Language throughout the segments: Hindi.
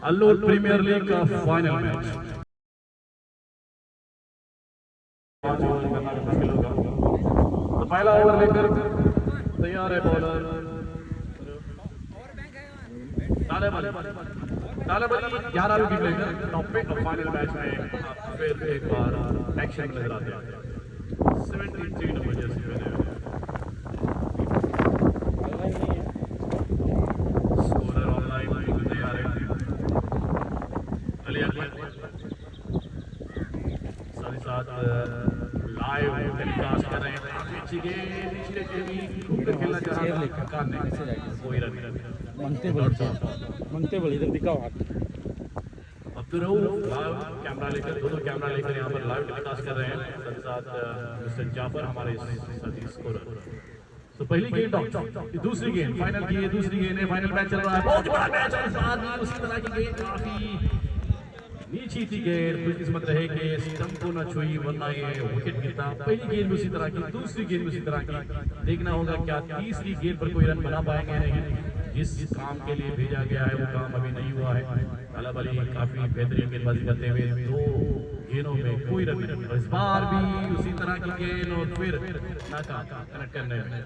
अल्लूर प्रीमियर लीग का फाइनल मैच। तो पहला ओवर लेकर तैयार है बॉलर तालेब अली 11 विकेट लेकर टॉप पे फाइनल मैच में फिर एक बार एक्शन नजर आते हैं। 73 नंबर जर्सी पहने हुए स्कोरर ऑनलाइन तैयार है अली अकबर, साथ ही साथ लाइव टेलीकास्ट कर रहे हैं। नीचे खेलना चाह रहा था कोई रन मनते बड़ी इधर दिखाओ हाथ। अब्दुल रऊफ लाइव कैमरा लेकर दोनों कैमरा लेकर यहाँ पर लाइव टेलीकास्ट कर रहे हैं। साथ साथ मिस्टर जाफर हमारे साथी स्कोरर। तो पहली गेंद दूसरी गेंद फाइनल की है, दूसरी गेंद है, फाइनल मैच चल रहा है, बहुत बड़ा मैच है। साथ में उसी तरह की गेंद काफी नीची थी गेंद, खुशकिस्मत रहे कि स्टंप को न छुई वरना ये विकेट गिरता। पहली गेंद उसी तरह की, दूसरी गेंद उसी तरह की। देखना होगा क्या तीसरी गेंद पर कोई रन बना पाएंगे नहीं। जिस काम के लिए भेजा गया है वो काम अभी नहीं हुआ है। तालेब अली काफी बेहतरीन गेंदबाजी करते हुए 2 गेंदों में कोई रन नहीं। इस बार भी उसी तरह की गेंद और फिर नाकाम कनेक्ट करने में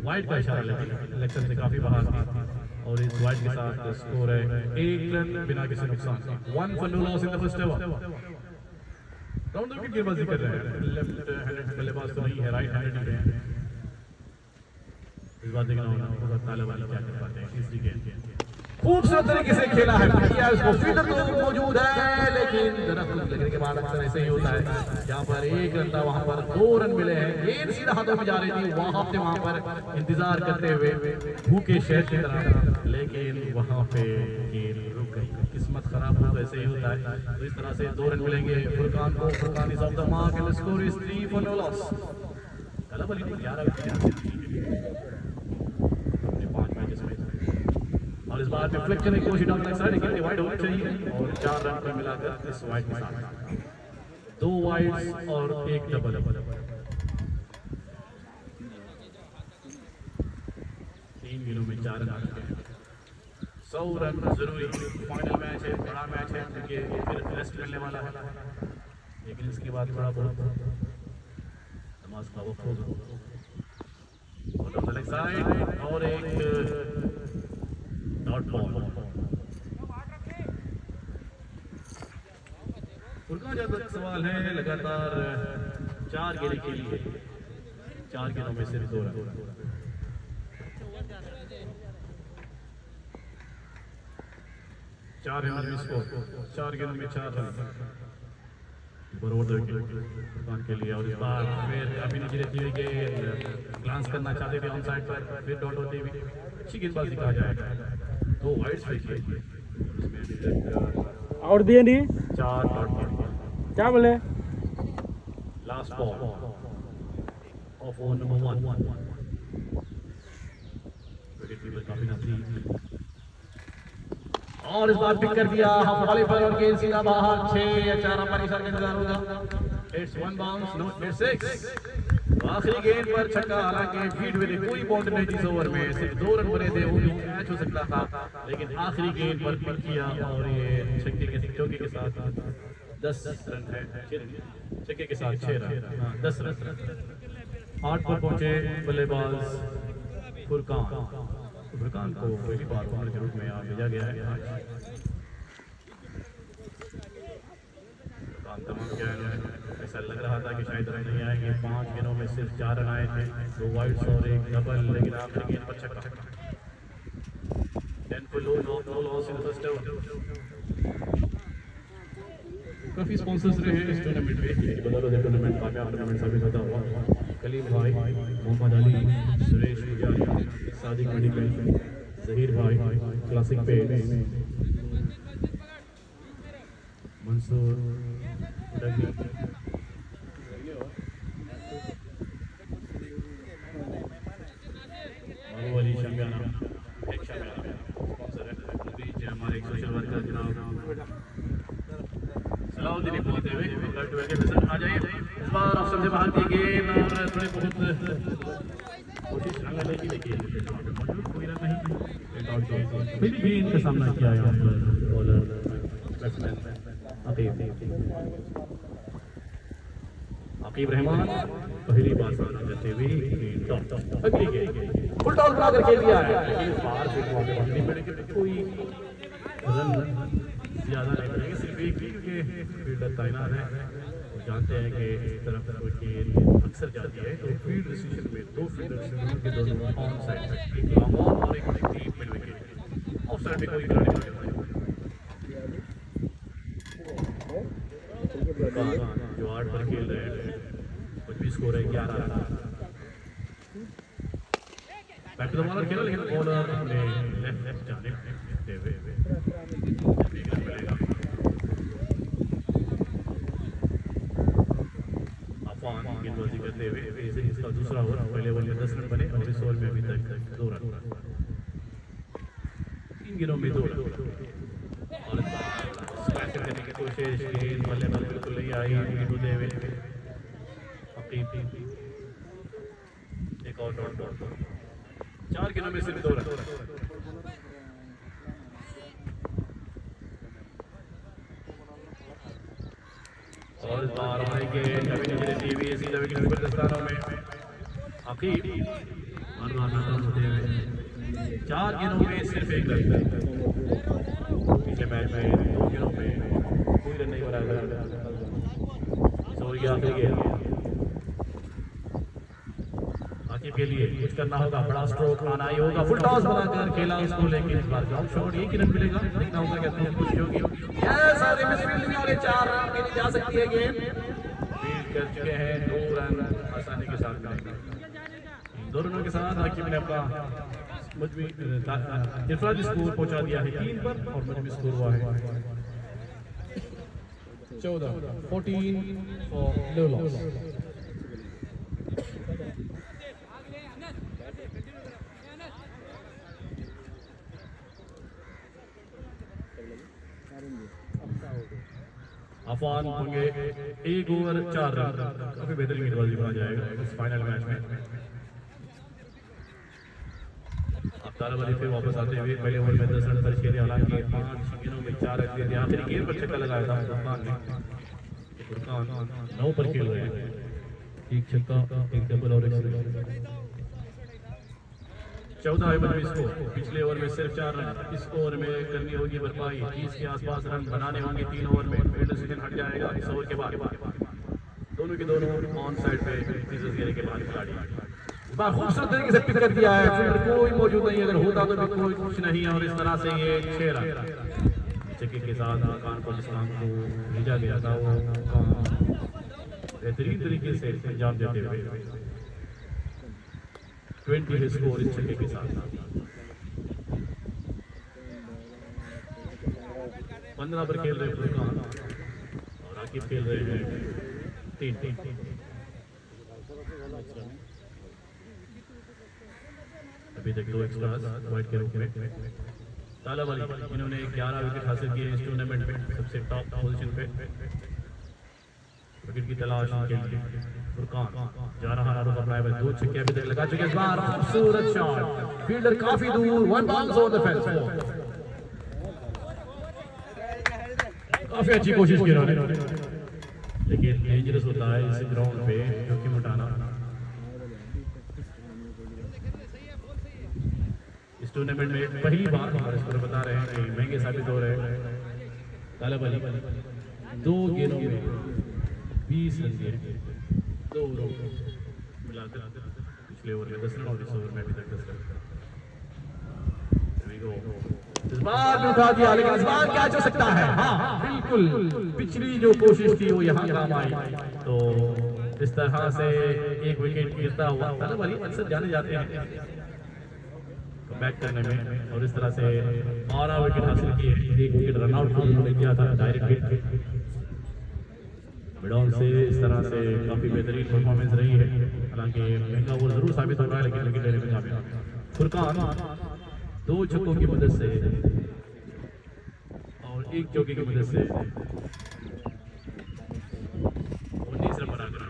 वाइड का इशारा लेकिन इलेक्शन से काफी बाहर था और इस वाइड के साथ स्कोर है 1 रन बिना किसी नुकसान। 1 for no loss in the first over। Round wicket गेंदबाजी कर रहे हैं, लेफ्ट हैंडेड बल्लेबाज तो नहीं है, राइट हैंडेड है। इस बार देखना होगा तालेब अली क्या कर पाते हैं। तीसरी गेंद खूबसूरत तरीके से खेला है, उसको फील्डर तो मौजूद है लेकिन दरअसल लगने के बाद अक्सर ऐसे ही होता है। जहाँ पर 1 रन था वहां पर 2 रन मिले हैं। गेंद सीधा हाथों में जा रही थी, वहां पे वहां पर इंतजार करते हुए भूखे शहर की तरह, लेकिन वहां पे गेंद रुक गई। किस्मत खराब हो तो ऐसे ही होता है। तो इस तरह से 2 रन मिलेंगे फुरकान को। Furqan is of the mark and score is 3 for no loss। Taleb Ali ने 11 विकेट और इस बार रिफ्लेक्ट करने की कोशिश डाउन लाइन साइड लेकिन वाइड होनी चाहिए और 4 रन पर मिलाकर इस वाइड के साथ 2 वाइड्स और 1 डबल। 3 गेंदों में 4 रन आ चुके हैं। 100 रन जरूरी। फाइनल मैच है, बड़ा मैच है क्योंकि फिर रेस्ट मिलने वाला है, लेकिन इसके बाद थोड़ा बहुत नमाज का वक्त होगा। और एक डॉट बॉल। फुरकान जब तक सवाल है लगातार 4 गेंदें खेली है, 4 गेंदों में सिर्फ 2 रन। 4 रन स्कोर, 4 गेंदों में 4 रन फुरकान के लिए। और इस बार फिर काफी नीचे रहती हुई गेंद, ग्लांस करना चाहते थे ऑन साइड पर, फिर डॉट होती हुई अच्छी गेंदबाजी कहा जाएगा। 2 वाइड्स देखिए, आउट दिए नहीं 4 डॉट क्या बोले। Last ball of over number 1। Wicket keeper काफी नजदीक और इस बार पिक कर दिया हवाले पर और गेंद सीधा बाहर। 6 या 4 अंपायर का इंतजार होगा। It's 1 bounce not mid 6। आखिरी गेंद पर छक्का, हालांकि फील्ड में कोई बाउंड्री नहीं थी इस ओवर में, सिर्फ 2 रन बने थे, वो भी कैच हो सकता था, लेकिन आखिरी गेंद पर पिक किया और ये छक्के के चौके के साथ 10 रन है। छक्के के साथ 6 रन, 10 रन। 8 पर पहुंचे बल्लेबाज फुरकान। फुरकान को पहली बार ओपनर के रूप में यहाँ भेजा गया है। ऐसा लग रहा था कि शायद रन नहीं आएंगे। 5 गेंदों में सिर्फ 4 रन आए थे, 2 वाइड्स और 1 डबल, लेकिन आखिरी गेंद पर छक्का। 10 for no loss in the first over। काफी स्पॉन्सर्स रहे हैं इस टूर्नामेंट में, बदौलत टूर्नामेंट कामयाब टूर्नामेंट साबित होता हुआ। कलीम भाई, मोहम्मद अली, सुरेश पुजारी, सादिक मेडिकल, जहीर भाई, क्लासिक पेट्स, मंसूर वाली शमियाना, एक शमियाना स्पॉन्सर है। हमारे एक सोशल वर्कर जनाब सलाउद्दीन बोलते हुए आ जाइए। इस बार ऑप्शन से बाहर की गेंद और थोड़ी बहुत कोशिश लगाने की, लेकिन कोई रन नहीं। गेंद का सामना किया यहाँ पर बॉलर बैट्समैन अकीब रहमान पहली बार सामने करते हुए अगली गेंद फुल टॉस बनाकर खेल दिया है, लेकिन इस बार फिर मौके पर नहीं मिलेंगे, कोई रन ज्यादा नहीं मिलेंगे, सिर्फ एक ही, क्योंकि फील्डर तैनात है। जानते हैं कि इस तरफ कोई गेंद अक्सर जाती है तो फील्ड डिसीजन में दो फील्डर से दोनों के दोनों ऑन साइड है, एक लॉन्ग ऑन और एक deep mid wicket. Of side में कोई खिलाड़ी नहीं है जो 8 पर खेल रहे हैं, कुछ भी स्कोर है 11। बैक टू द बॉलर खेला, लेकिन बॉलर अपने लेफ्ट जाने देते हुए मिलेगा। अफवान गेंदबाजी करते हुए इसका दूसरा ओवर, पहले ओवर में 10 रन बने और इस ओवर में अभी तक 2 रन, 3 गेंदों में 2 रन। और स्मैश करने की कोशिश, गेंद बल्लेबाज बिल्कुल नहीं आई, विकेट होते हुए एक और डॉट, 4 गेंदों में सिर्फ 2 रन। और इस बार आएंगे सीधा विकेट पर दस्तानों में अकीब होते हुए 4 गेंदों में सिर्फ 1 रन। पिछले मैच में 2 गेंदों में कोई रन नहीं बनाया, आखिरी गेंद आकिब के लिए कुछ करना होगा, बड़ा स्ट्रोक आना ही होगा, फुल टॉस बनाकर खेला उसको, लेकिन इस बार जॉब शॉट एक ही रन मिलेगा, देखना होगा क्या तुम खुशी होगी। यस, आगे मिस फील्डिंग और 4 रन के लिए जा सकती है गेंद, फील्ड कर चुके हैं, 2 रन आसानी के साथ मिलेंगे। दोनों के साथ आकिब ने अपना इंफरादी स्कोर पहुंचा दिया है 3 पर और मजमूई स्कोर हुआ है 14 फॉर नो लॉस। अफवान होंगे 1 ओवर 4 रन, काफी बेहतरीन गेंदबाजी बना जाएगा इस फाइनल मैच में। अब तालब अली फिर वापस आते हुए पहले ओवर में 10 रन दर्ज किए थे, हालांकि 5 गेंदों में 4 रन दिए थे, आखिरी गेंद पर छक्का लगाया था फुरकान 9 पर खेल रहे हैं, एक छक्का, एक डबल और एक सिंगल। 14 है स्कोर, पिछले ओवर में सिर्फ 4 रन, इस ओवर में करनी होगी भरपाई, 30 के आसपास रन बनाने होंगे 3 ओवर में, फील्ड डिसीजन हट जाएगा इस ओवर के बाद। दोनों के दोनों ऑन साइड पे 30 घेरे के बाद खिलाड़ी इस बार खूबसूरत तरीके से पिक कर दिया है, फील्डर कोई मौजूद नहीं, अगर होता तो भी कोई कुछ नहीं है, और इस तरह से ये 6 रन छक्के के साथ कानपुर इस्लाम को भेजा गया था, वो बेहतरीन तरीके से अंजाम देते हुए 20 स्कोर इस छक्के के साथ। 15 पर खेल रहे फुरकान और आकिब खेल रहे हैं 3। अभी तक 2 एक्स्ट्रास वाइड के रूप में। तालब अली इन्होंने 11 विकेट हासिल किए इस टूर्नामेंट में, सबसे टॉप पोजीशन पे विकेट की तलाश के लिए फुरकान जा रहा है, अपना 2 छक्के अभी तक लगा चुके, इस बार खूबसूरत शॉट, फील्डर काफी दूर, 1 बाउंस ओवर द फेंस, काफी अच्छी कोशिश की उन्होंने, लेकिन डेंजरस होता है इस ग्राउंड पे जोखिम उठाना। इस टूर्नामेंट में पहली बार हमारे स्कोर बता रहे हैं कि महंगे साबित हो रहे हैं। तालब अली 2 गेंदों में 20 रन दिए, 2 ओवरों मिलाकर, पिछले ओवर में 10 रन और इस ओवर में अभी तक 10 रन। इस बार भी उठा दिया, लेकिन इस बार क्या हो सकता है, हाँ बिल्कुल पिछली जो कोशिश थी वो यहाँ काम आई, तो इस तरह से एक विकेट गिरता हुआ तालब अली अक्सर जाने जाते हैं बैक करने में, और इस तरह से 12 विकेट हासिल किए, 1 विकेट रन आउट उन्होंने किया था डायरेक्ट हिट मिडॉन से। इस तरह से काफी बेहतरीन परफॉर्मेंस रही है, हालांकि महंगा ओवर जरूर साबित हो रहा है, लेकिन विकेट लेने में कामयाब। फुरकान 2 छक्कों की मदद से और 1 चौके की मदद से 19 रन बनाकर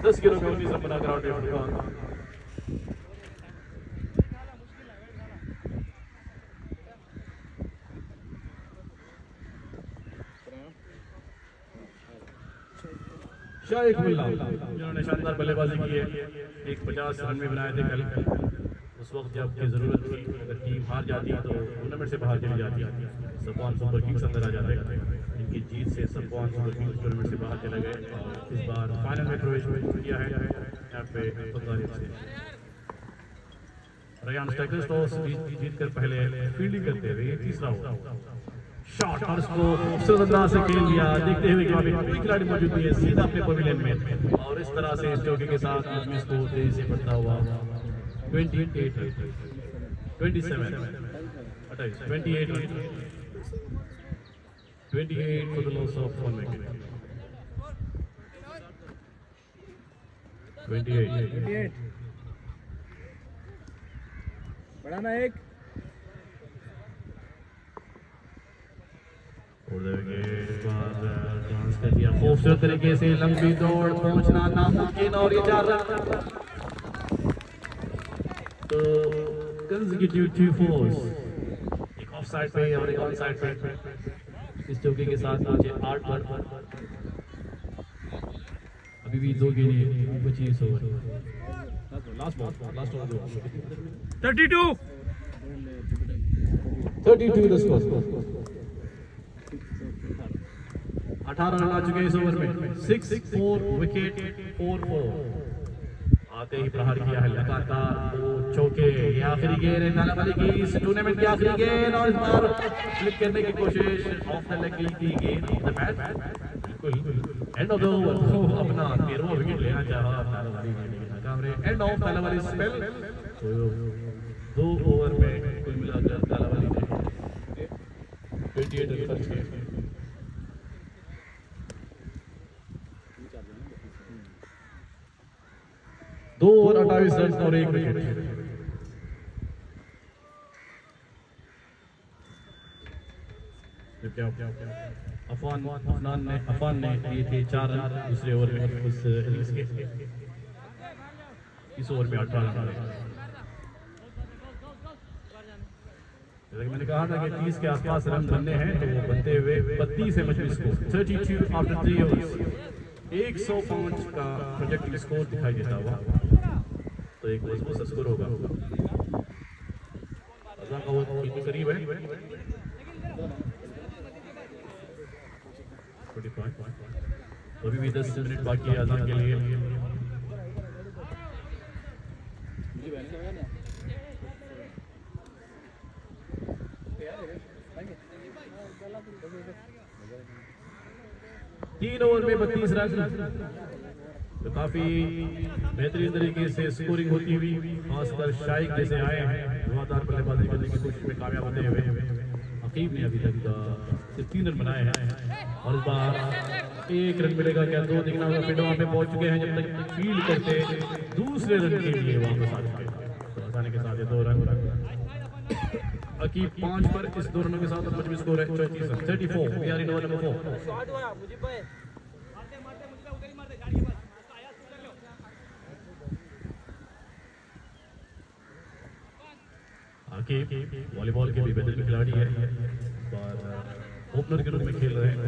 10 गेंदों में 19 रन बनाकर आउट है फुरकान। शाइक मुल्ला जिन्होंने शानदार बल्लेबाजी की है। 150 रन भी बनाए थे कल। उस वक्त जब की जरूरत थी, अगर टीम हार जाती तो टूर्नामेंट से बाहर चली जाती। सफवान सुपर किंग्स अंदर आ जाते। इनकी जीत से सफवान सुपर किंग्स टूर्नामेंट से बाहर चले गए और इस बार फाइनल में प्रवेश किया है। यहाँ पे बुल्गारिया से रयान स्टैकर्स टॉस जीत कर पहले फील्डिंग करते हुए तीसरा ओवर शॉट और उसको खूबसूरत अंदाज से खेल दिया। देखते हुए कि वहाँ पे कोई खिलाड़ी मौजूद नहीं है, सीधा अपने पवेलियन में और इस तरह से इस चौके के साथ आदमी इसको तेजी से बढ़ता हुआ 28 27 28 for the loss of 1 wicket 28 बढ़ाना एक चांस कर दिया खूबसूरत तरीके से। लंबी दौड़ पहुंचना नामुमकिन और ये 4 रन तो कंसेक्यूटिव 2 फोर्स, एक ऑफ साइड पे और एक ऑन साइड पे इस चौके के साथ मुझे 8 रन। अभी भी 2 गेंदें बची इस over. Last over 32 the score. 18 run आ चुके हैं इस ओवर में। 6-4 विकेट 4-4 आते ही प्रहार किया है लगातार 2 चौके। ये आखिरी गेंद है तालाबंदी की इस टूर्नामेंट की आखिरी गेंद और इस बार फ्लिक करने की कोशिश ऑफ द लेग की गेंद ऑफ द बैट बिल्कुल एंड ऑफ द ओवर। अपना 13वां विकेट लेना चाहा तालाबंदी एंड ऑफ तालाबंदी स्पेल। तो 2 ओवर में कुल मिलाकर तालाबंदी ने 28 रन खर्च किए। 2 ओवर 28 रन और 1 विकेट। अफान ने दिए थे 4 रन दूसरे ओवर में उस इनिंग्स के। इस ओवर में 18 रन। जैसा कि मैंने कहा था कि 30 के आसपास रन बनने हैं तो वो बनते हुए 32 है मजबूत स्कोर। 32 आफ्टर 3 ओवर्स 105 का प्रोजेक्टेड स्कोर दिखाई देता हुआ तो एक मजबूत स्कोर होगा। अज़ां का वक्त बिल्कुल करीब है। 45 अभी भी 10 मिनट बाकी है अज़ां के लिए। तीन ओवर में 32 रन तो काफी बेहतरीन तरीके से स्कोरिंग होती हुई, खासकर शाइक जैसे आए हैं धुआंधार बल्लेबाजी करने की कोशिश में कामयाब होते हुए। अकीब ने अभी तक सिर्फ 3 रन बनाए हैं और इस बार 1 रन मिलेगा क्या? 2 दिखना होगा। फिर वहां पे पहुंच चुके हैं जब तक फील्ड करते दूसरे रन के लिए वापस आ चुके हैं। आसानी के साथ 2 रन अकीब 5 पर इस 2 रनों के साथ मजबूत स्कोर है 34। We are in over number 4। Aqib volleyball के भी बेहतरीन खिलाड़ी है और ओपनर के रूप में खेल रहे हैं।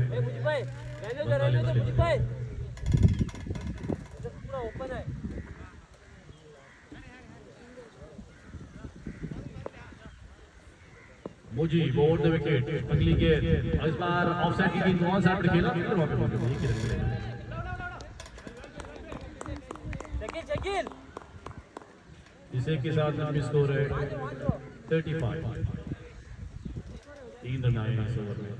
मुझी बोर्ड द विकेट अगली गेंद इस बार ऑफसाइड की गेंद ऑन साइड पर खेला वहां पे इसे के साथ अपनी स्कोर है 35। 3 रन आए इस ओवर में।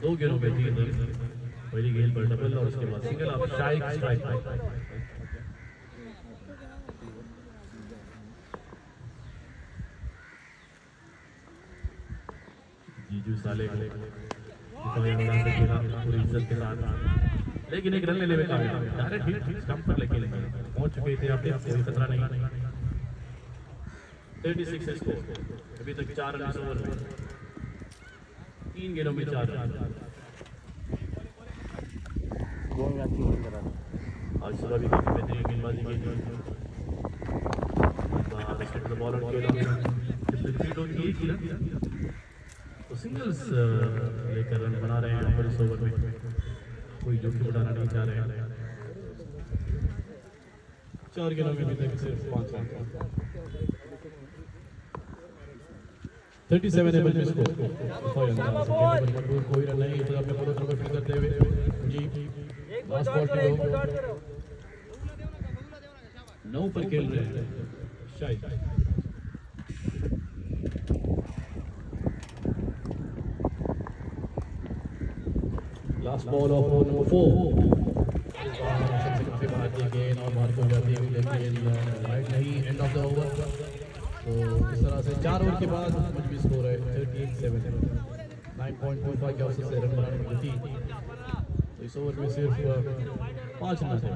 2 गेंदों पे 3 रन। पहली गेंद पर डबल और उसके बाद सिंगल ऑफ शाइक स्ट्राइक। जीजू साले को पूरी इज्जत के साथ लेकिन एक रन लेने में कामयाब। डायरेक्ट हिट स्टंप पर लेके पहुंच चुके थे। अब कोई खतरा नहीं। 36 है स्कोर। अभी तक 4 रन ओवर में 3 गेंदों में 4 रन। आज सुबह भी काफी बेहतरीन गेंदबाजी की बॉलर के फील्ड होती है तो सिंगल्स लेकर रन बना रहे हैं यहाँ पर इस ओवर में, कोई जोखिम उठाना नहीं चाह रहे हैं। 4 गेंदों में अभी तक सिर्फ 5 रन, 37 एवरेज में स्कोर। कोई रन नहीं, तो अपने पूरे नंबर फील करते हुए जी लास्ट बॉल पे 9 पर खेल रहे हैं शायद। Last ball of over number 4 से बाहर की गेंद और बाहर को जाती है, लेकिन राइट नहीं, एंड ऑफ द ओवर। तो इस तरह से 4 ओवर के बाद मजबूत स्कोर है 13-7, 9.25 के औसत से रन बनाने की थी, तो इस ओवर में सिर्फ 5 रन थे।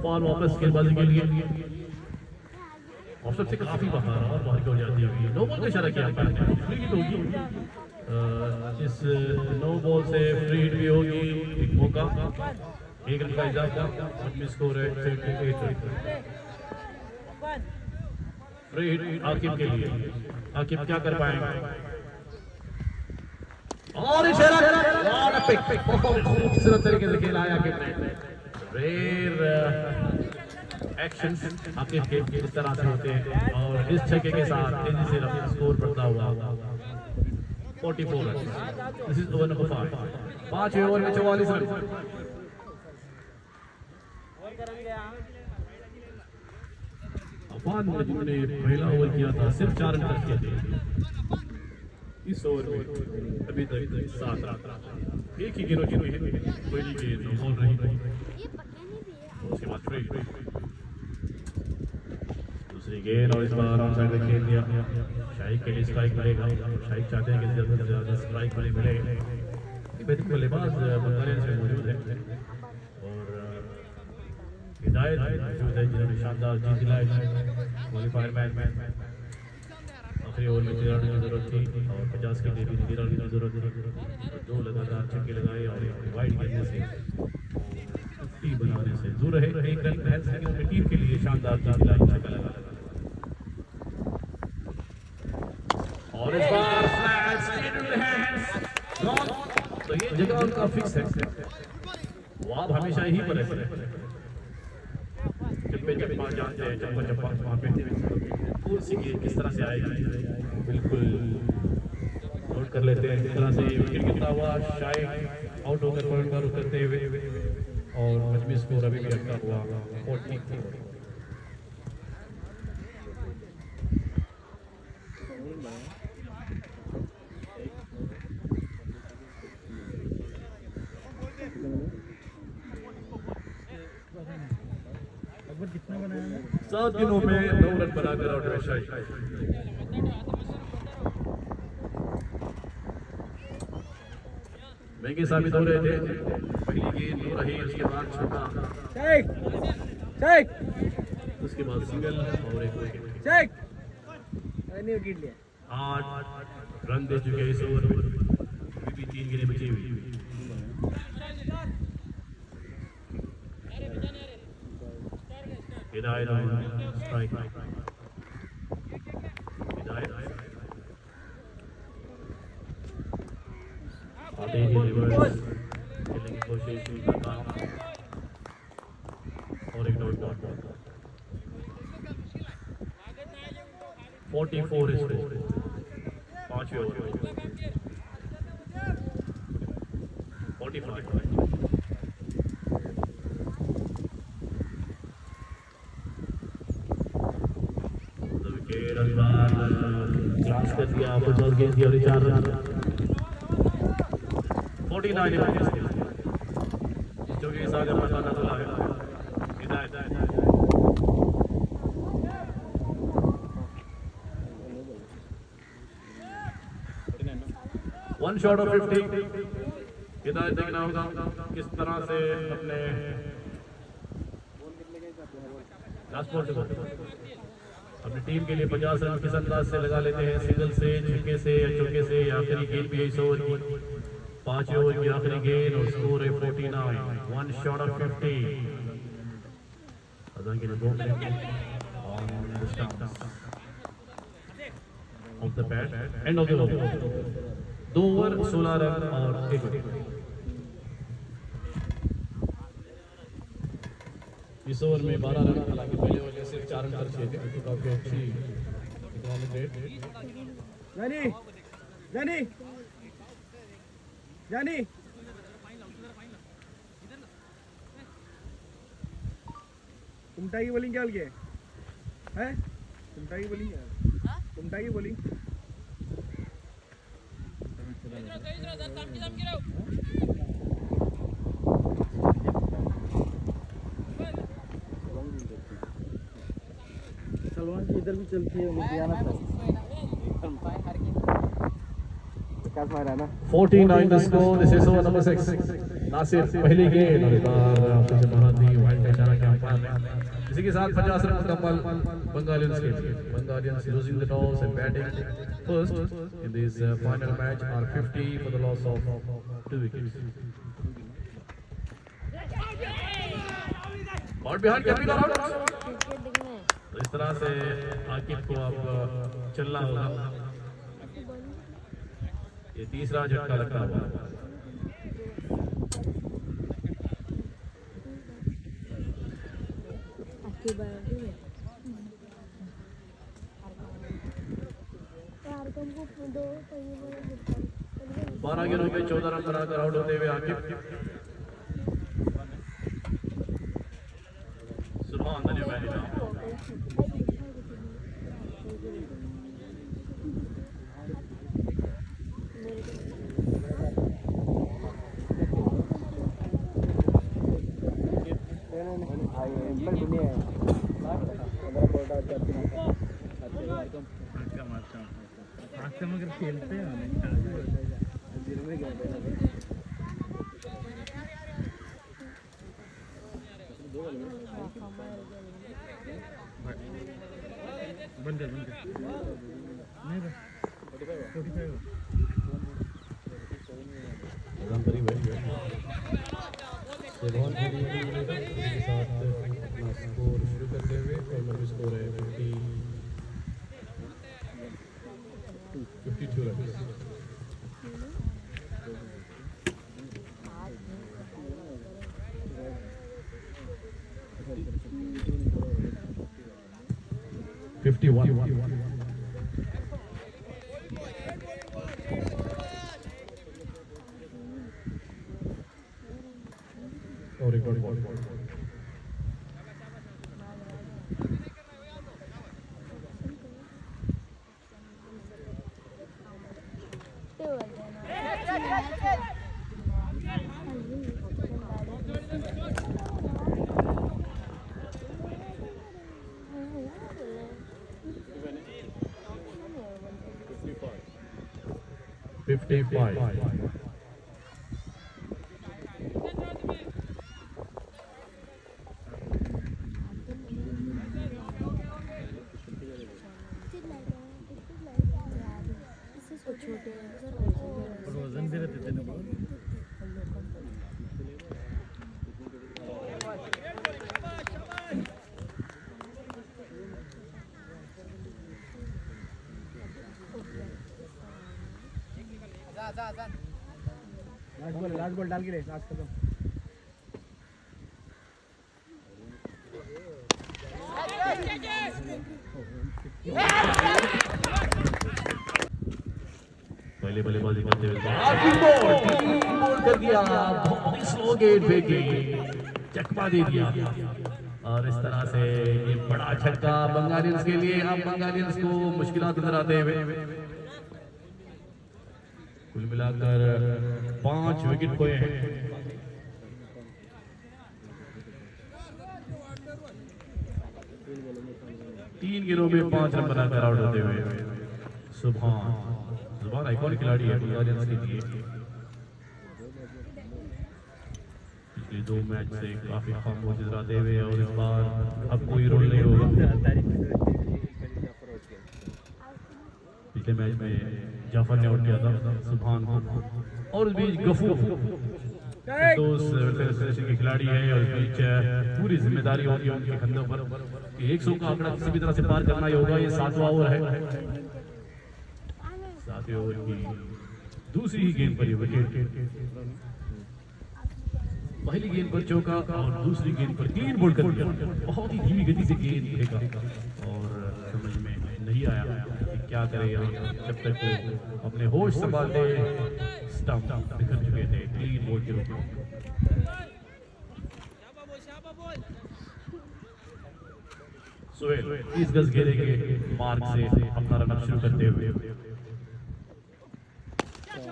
और वापस गेंदबाजी के लिए ऑप्शन से काफी बाहर और बाहर की ओर जाती है। नो बॉल का इशारा किया आपने, फ्री हिट होगी। इस नो बॉल से फ्री हिट भी होगी, एक मौका, 1 रन का इजाफा, मजबूत स्कोर है 8 रन। फ्री हिट आकिब के लिए, आकिब क्या कर पाएंगे? और इशारा बहुत खूबसूरत तरीके से खेला है आकिब ने। रेयर एक्शंस आकिब के इस तरह से होते हैं, और इस छक्के के साथ तेजी से स्कोर बढ़ता हुआ 44 run. This is over number 5, 5 over में 44 रन। अफान ने जिन्होंने पहला ओवर किया था सिर्फ 4 रन कर किए थे, इस ओवर में अभी तक 7 रन, एक ही गेंद हुई है, पहली गेंद बॉल रही, उसके बाद फ्री, दूसरी गेंद और इस बार ऑन साइड में खेल दिया। शाहिद के लिए स्ट्राइक मिलेगा, शाहिद चाहते हैं कि ज्यादा से ज्यादा स्ट्राइक मिले। बेहतरीन बल्लेबाज बल्गारिया से मौजूद है, और हिदायत मौजूद है जिन्होंने शानदार जीत दिलाई क्वालिफायर मैच में। आखिरी ओवर में 13 रन की जरूरत थी और 50 के लिए भी 13 रन की जरूरत थी, 2 लगातार छक्के लगाए और वाइड खेलने से बनाने से दूर रहे। 1 रन महज अपनी टीम के लिए शानदार छक्का लगा, और इस बार flat state in the hands. तो ये जगह उनका फिक्स है, वो आप हमेशा ही पर रहते हैं। चप्पे चप्पा जानते हैं, चप्पा चप्पा वहाँ पे कौन सी गेंद किस तरह से आएगी बिल्कुल नोट कर लेते हैं। इस तरह से विकेट गिरता हुआ शायद आउट होकर पॉइंट पर उतरते हुए, और मजबूत स्कोर अभी भी रखता हुआ 44। कितना बनाया? 7 दिनों में 9 रन बनाकर आउट हुए शाहिद। महंगे साबित हो रहे थे, पहली गेंद हो रही, उसके बाद छक्का, उसके बाद सिंगल और एक विकेट। 8 रन दे चुके इस ओवर में, अभी भी 3 गेंदें बची हुई। हिदायत स्ट्राइक, हिदायत आते ही रिवर्स खेलने की कोशिश नाकाम, और एक डॉट बॉल। 44 स्कोर 5वें ओवर में 45। क्लास कर दिया, 50 गेंद दी और 4 रन। 49 जो कि सागर मकाना तो लागे हिदायत वन शॉट ऑफ 50 हिदायत देखना होगा किस तरह से अपने अपनी टीम के लिए 50 रन किस अंदाज से लगा लेते हैं, सिंगल से, छक्के से या चौके से। आखिरी गेंद भी इस ओवर की 5 ओवर की आखिरी गेंद और स्कोर है 49। वन शॉट ऑफ 50 अजान के लिए on the stump of the pad end of the over. 2 over 16 run और 1 विकेट। इस ओवर में 12 रन, हालांकि पहले ओवर से 4 रन खर्च किए थे, काफी अच्छी इकोनॉमिक रेट। जानी जानी जानी तुमटा की बॉलिंग क्या हल के है? तुमटा की बॉलिंग तुमटा की बॉलिंग सलमान की इधर भी चलती है लुधियाना तक। 49 the score. This is over number 6. Nasir पहली गेंद और इस बार आपसे महादी वाइड का इशारा किया अंपायर ने। इसी के साथ 50 रन मुकम्मल बंगालियंस के लिए। बंगालियंस losing the toss and batting first in this final match are 50 for the loss of 2 wickets. Ball behind can be got out. तो इस तरह से आकिब को अब चलना होगा। ये तीसरा झटका लगता हुआ बारह गेंदों पे 14 रन बनाकर आउट होते हुए आकिब। सुभान अल्लाह। 51. Oh, record. Fifty-five. वजन भी रहते थे ना लास्ट बॉल डाल के ले लास्ट खत्म। पहले बल्लेबाजी करते हुए बॉल कर दिया, बहुत ही स्लो गेंद फेंकी, चकमा दे दिया और इस तरह से ये बड़ा छक्का बंगालियंस के लिए। अब बंगालियंस को मुश्किलात नजर आते हुए कुल मिलाकर 5 विकेट खोए हैं। तीन गेंदों में 5 रन बनाकर आउट होते हुए सुभान आइकॉनिक खिलाड़ी है बुल्गारियंस के लिए। पिछले 2 मैच से काफी खामोश नजर आते हुए और इस बार अब कोई रोल नहीं होगा। पिछले मैच में जाफर ने आउट किया था सुभान को और इस बीच गफूर के खिलाड़ी है और इस बीच पूरी जिम्मेदारी होती है उनके कंधों पर कि 100 का आंकड़ा किसी भी तरह से पार करना ही होगा। ये 7वां ओवर है। 7वें ओवर की दूसरी ही गेंद पर ये विकेट। पहली गेंद पर चौका और दूसरी गेंद पर क्लीन बोल्ड कर दिया। बहुत ही धीमी गति से गेंद फेंका और समझ में नहीं आया कि क्या करे यहाँ। जब तक वो अपने होश संभालते स्टंप बिखर चुके थे क्लीन बोल्ड के रूप में। सोहेल 30 गज घेरे के मार्ग से अपना रन शुरू करते हुए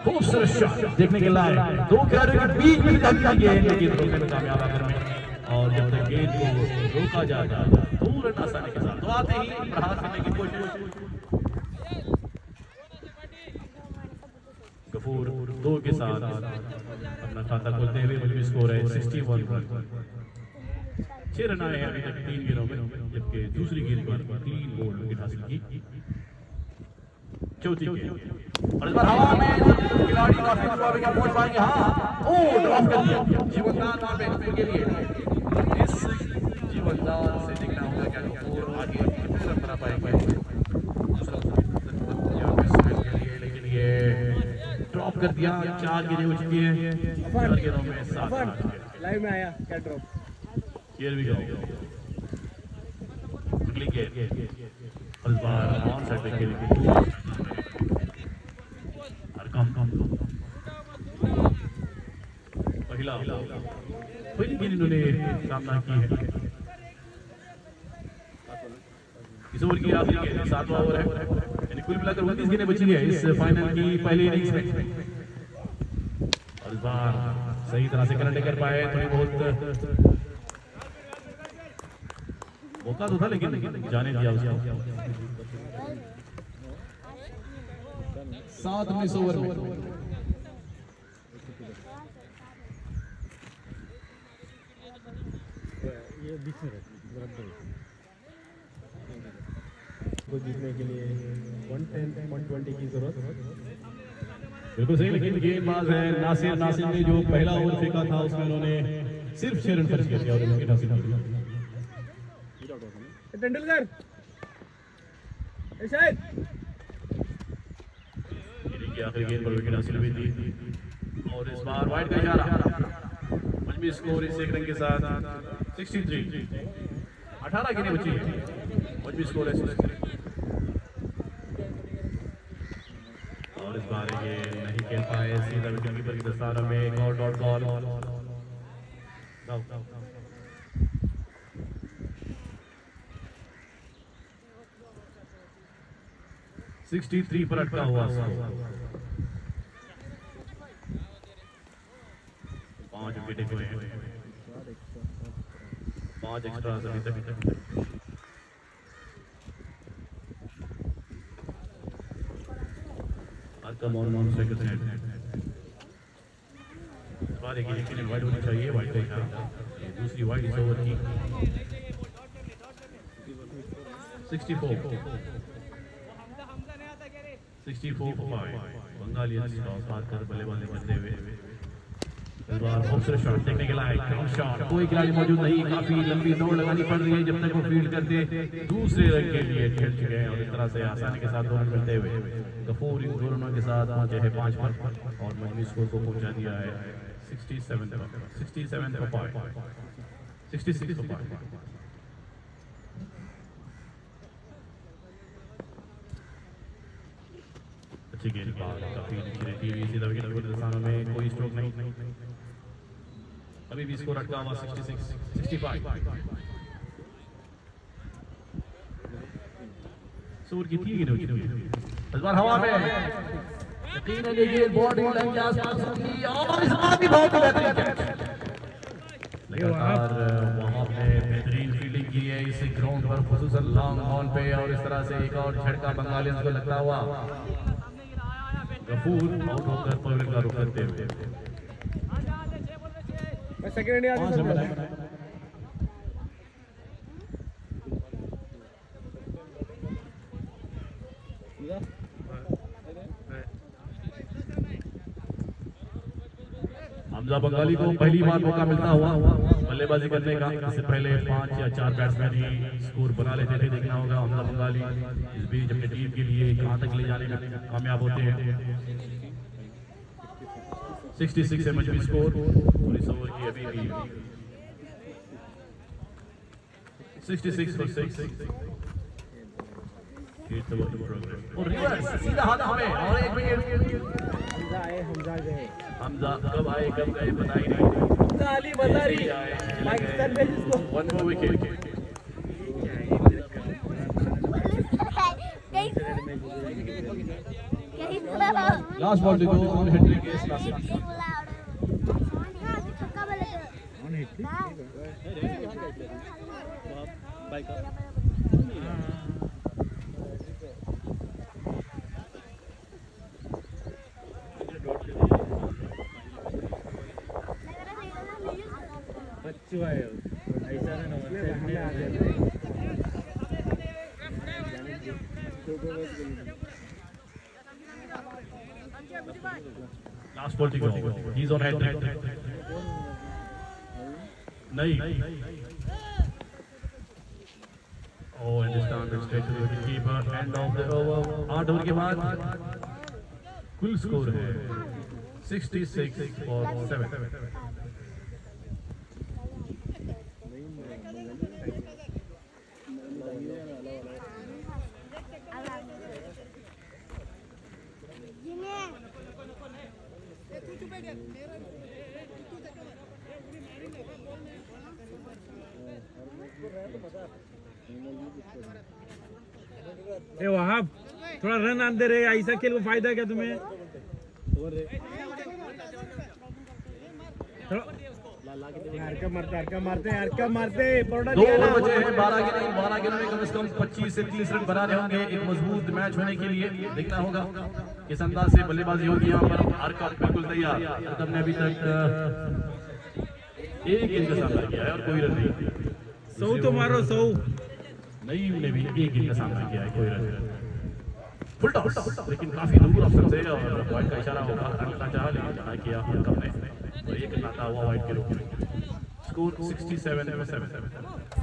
खूबसूरत शॉट देखने के लायक। 2 खिलाड़ियों के बीच में जाती गेंद लेकिन रोकने में कामयाब आखिर में और जब तक गेंद को रोका जाता 2 रन आसानी के साथ तो आते ही प्रहार करने की कोशिश। गफूर 2 के साथ अपना खाता खोलते हुए मुझे स्कोर है 61 रन। 6 रन आए हैं अभी तक 3 गेंदों में जबकि दूसरी गेंद पर 3 बोल्ड विकेट हासिल की। चौथी गेंद और इस बार हवा में खिलाड़ी काफी दूर क्या पहुंच पाएंगे। हाँ ओ ड्रॉप कर दिया जीवनदान वहां पे एक्सपेक्ट के लिए। इस जीवनदान से देखना होगा क्या गफूर आगे कितने रन बना पाएंगे। लेकिन ये ड्रॉप कर दिया। 4 गेंदें हो चुकी हैं। 4 गेंदों में 7 लाइव में आया क्या ड्रॉप। Here we go. अगली गेंद और इस बार ऑन साइड पे खेलेंगे और कम पहली गेंद इन्होंने सामना की है। इस ओवर की आखिरी गेंद 7वां ओवर है यानी कुल मिलाकर 29 गेंदें बची है इस फाइनल की पहली इनिंग्स में और इस बार सही तरह से करंट कर पाए। थोड़ी बहुत मौका तो था लेकिन जाने दिया उसको। 7 ओवर में ये बीच में को जीतने के लिए 110 120 की जरूरत। बिल्कुल सही लेकिन गेंदबाज है नासिर ने जो पहला ओवर फेंका था उसमें उन्होंने सिर्फ 6 रन खर्च किए और विकेट हासिल किया। तेंदुलकर शायद आखिरी गेंद पर विकेट हासिल हुई थी और इस बार वाइड का इशारा। मजबूत स्कोर इस 1 रन के साथ 63। 18 गेंदें बची है। मजबूत स्कोर है 63 और इस बार ये नहीं खेल पाए। सीधा विकेट कीपर की दस्ताना में एक और डॉट बॉल। 63 पर अटका हुआ 5 विकेट हुए हैं। 5 एक्स्ट्रा अभी तक। कम और नॉन स्ट्राइकर से बार एक विकेट वाइड होनी चाहिए। वाइड का इशारा दूसरी वाइड इस ओवर की 64 for 5 बंगालियंस टॉस हार कर बल्लेबाजी करते हुए इस बार खूबसूरत शॉट देखने के लायक शॉट। कोई खिलाड़ी मौजूद नहीं। काफी लंबी दौड़ लगानी पड़ रही है जब तक वो फील्ड करते दूसरे रन के लिए खेल चुके हैं और इस तरह से आसानी के साथ 2 रन मिलते हुए गफूर इन 2 रनों के साथ पहुंचे हैं 5 पर और मजबूत स्कोर को पहुंचा दिया है 67 for 5 66 for 5। अच्छी गेंद काफी नीचे रहती है। सीधा विकेट दस्तानों में कोई स्ट्रोक नहीं। अभी भी स्कोर अटका हुआ 65। सूर की 3 गेंदें इस बार हवा में यकीन है ये बॉडी लाइन के आसपास होगी और इस बार भी बहुत ही बेहतरीन कैच। लगातार वहां पे बेहतरीन फील्डिंग की है इस ग्राउंड पर, खुसूसन लॉन्ग ऑन पे, और इस तरह से एक और झटका बंगालियंस को लगता हुआ। गफूर आउट होकर पवेल का रुख करते हुए सेकंड इंडिया हमजा बंगाली को पहली बार मौका मिलता हुआ बल्लेबाजी करने का। इससे पहले 5 या 4 बैट्समैन ही स्कोर बना लेते थे। देखना होगा हमजा बंगाली इस बीच अपनी टीम के लिए कहां तक ले जाने में कामयाब होते हैं। 66 एमएचपी स्कोर और इस ओवर की अभी भी 66 for 6 और रिवर्स सीधा हाथ हमें और एक विकेट। हमजा कब आए कब गए पता ही नहीं। अली बजारी पाकिस्तान में जिसको one more wicket. Last ball to go on hattrick is Qasim. Last ball to go. He's on head. नहीं. Oh, and this time it's straight to the wicketkeeper. End of the over. 8 over के बाद कुल स्कोर है 66 for 7. ए वहाब थोड़ा रन आते रहे, ऐसा खेल को फायदा क्या तुम्हें? हरका मारते 2 ओवर बचे हैं 12 के नहीं। 12 के में कम से कम 25 से 30 रन बनाने होंगे एक मजबूत मैच होने के लिए। देखना होगा किस अंदाज से बल्लेबाजी होगी यहाँ पर। हरका बिल्कुल तैयार। हरकत ने अभी तक एक गेंद का सामना किया है और कोई रन नहीं। 100 तो मारो 100। नहीं ने भी एक गेंद का सामना किया है, कोई रन। फुल टॉस लेकिन काफी दूर ऑप्शन से और पॉइंट का इशारा होगा। रन का चाह लेकिन मना किया हरका ने और एक लाता हुआ वाइड के रूप में। Score 67 for 7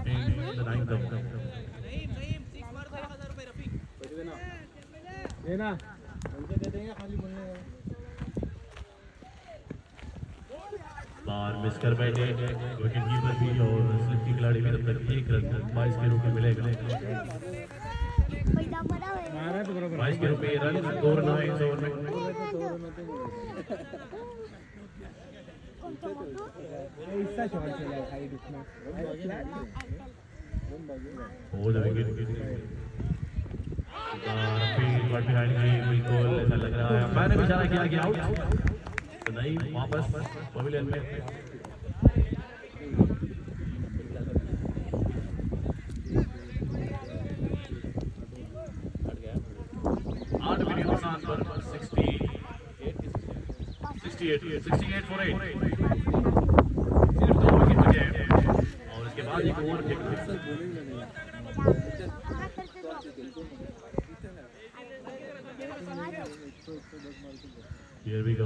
in the 9th over. देना बार मिस कर बैठे विकेट कीपर भी और स्लिप की खिलाड़ी भी। तब तक एक रन 22 के रूप में मिलेगा। 22 के रूप में रन 2 रन है इस ओवर में। ऐसा शॉट चला है साइड उसमें। और विकेट बट बिहाइंड में बिल्कुल ऐसा लग रहा है। मैंने भी इशारा किया कि आउट तो नहीं, वापस पवेलियन में। आठ मिनट नुकसान पर 68 for 8। सिर्फ 2 विकेट बचे हैं और इसके बाद एक ओवर फेंक Here we go.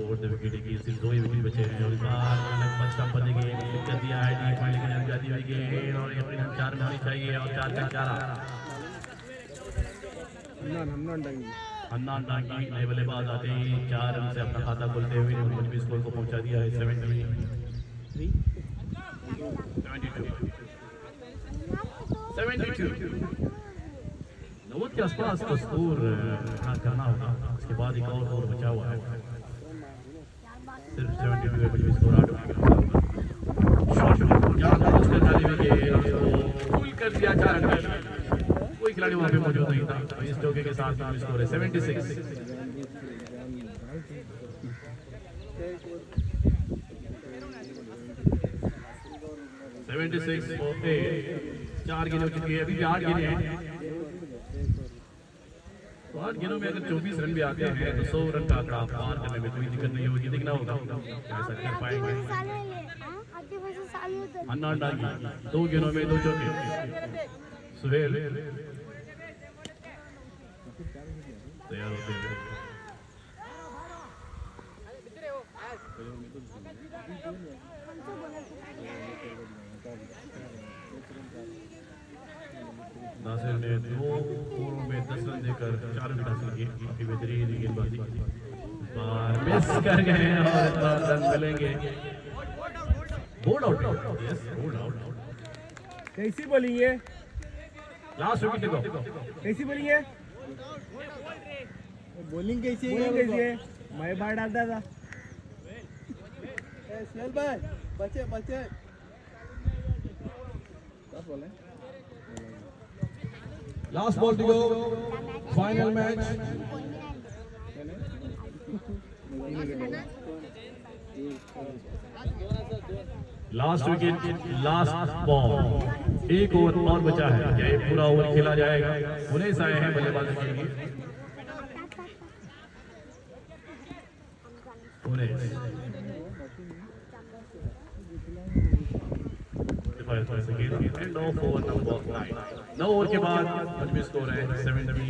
Over the wicket की सिर्फ 2 ही विकेट बचे हैं और इस बार लगभग स्टंप पर देंगे। कर दिया है टी पॉइंट लेकर जाती हुई गेंद और अपनी 4 में होनी चाहिए और 4 का 4। हन्नान डांगी नए बल्लेबाज आते ही 4 रन से अपना खाता खोलते हुए 25 स्कोर को पहुंचा दिया है 72 90 के आसपास का स्कोर करना होगा। उसके बाद एक और ओवर बचा हुआ है। सिर्फ 72 पे 25 स्कोर 8 शॉट जहां उसके डाली हुई गेंद फुल कर दिया 4 रन। कोई खिलाड़ी वहां पे मौजूद नहीं था। इस चौके के साथ स्कोर है 76। 76 ओके, 4 गेंद हो चुकी है, अभी भी 8 गेंदें हैं। तो 8 गेंदों में अगर 24 रन भी आते हैं तो 100 रन का आंकड़ा पार करने में कोई दिक्कत नहीं होगी। देखना होगा ऐसा कर पाएंगे। अन्ना डागी 2 गेंदों में 2 चौके। सुहेल तैयार होते हैं। नासिर ने 2 ओवरों में 10 रन देकर 4 विकेट हासिल किए। काफी बेहतरीन गेंदबाजी, मिस कर गए हैं और इस बार रन मिलेंगे। Bold out, yes bold out. कैसी बॉलिंग है? लास्ट विकेट देखो, कैसी बॉलिंग है? बॉलिंग कैसी है? मैं बाहर डालता था। सुहेल भाई बचे बोले last ball to go, final match. Last wicket, last ball, 1 over और बचा है। क्या ये पूरा ओवर खेला जाएगा? उन्नीस आए हैं बल्लेबाजी के लिए। 19 end of over number 9। 9 over के बाद पंचमी स्कोर है 76।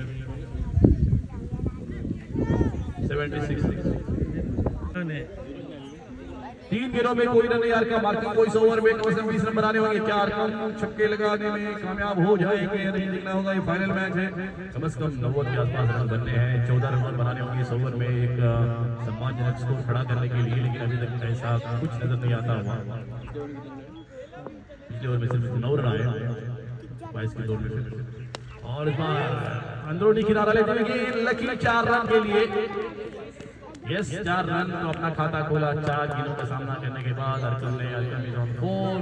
3 गेंदों में कोई रन नहीं यार मार्किंग को इस ओवर में 20 रन बनाने होंगे। क्या रकम छक्के लगाने में कामयाब हो जाएंगे या नहीं, देखना होगा। ये फाइनल मैच है, कम से कम 90 के आसपास रन बनने हैं। 14 रन बनाने होंगे इस ओवर में एक सम्मानजनक स्कोर खड़ा करने के लिए, लेकिन अभी तक ऐसा कुछ नजर नहीं आता हुआ। पिछले ओवर में सिर्फ 9 रन आए 22 की दौड़ में फिर। और इस बार अंदरूनी किनारा लेते हुए लकी 4 रन के लिए। यस 4 रन तो अपना खाता खोला 4 गेंदों का सामना करने के बाद। अरकम ने is on 4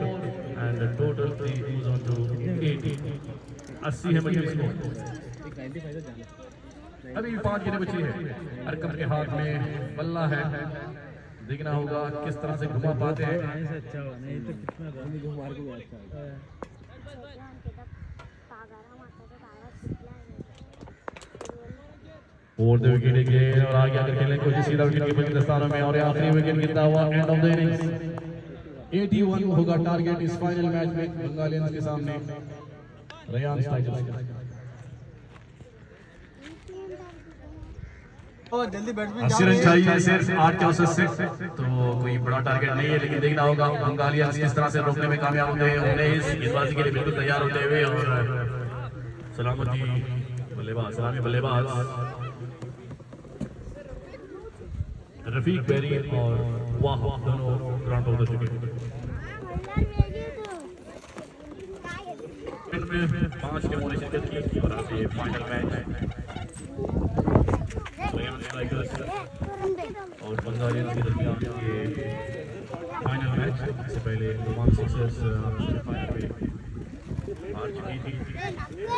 and total 3 is on two 80 है मजबूरी स्कोर। अभी 5 गेंदें बची है। अरकम के हाथ में बल्ला है, देखना होगा किस तरह से घुमा पाते हैं। और 2 विकेट गेंद और आगे आकर खेलने की कोशिश, सीधा विकेट कीपर के दस्तानों में और आखिरी विकेट गिरता हुआ एंड ऑफ द इनिंग्स। 81 होगा टारगेट इस फाइनल मैच में बंगालियंस के सामने। रेयान स्ट्राइकर्स जल्दी बैट्समैन 80 रन चाहिए सिर्फ 8 से, तो कोई बड़ा टारगेट नहीं है, लेकिन देखना होगा बंगालियंस किस तरह से रोकने में कामयाब होते हैं। उन्हें इस गेंदबाजी के लिए बिल्कुल तैयार होते हुए और सलामती बल्लेबाज, सलामी बल्लेबाज रफीक बेरी और वाह दोनों ग्राउंड पर उतर चुके हैं। 5 टीमों ने शिरकत की और आज ये फाइनल मैच और बंगालियंस के दरमियान ये फाइनल मैच। इससे पहले तमाम सिक्सर्स फाइनल में हार चुकी थी।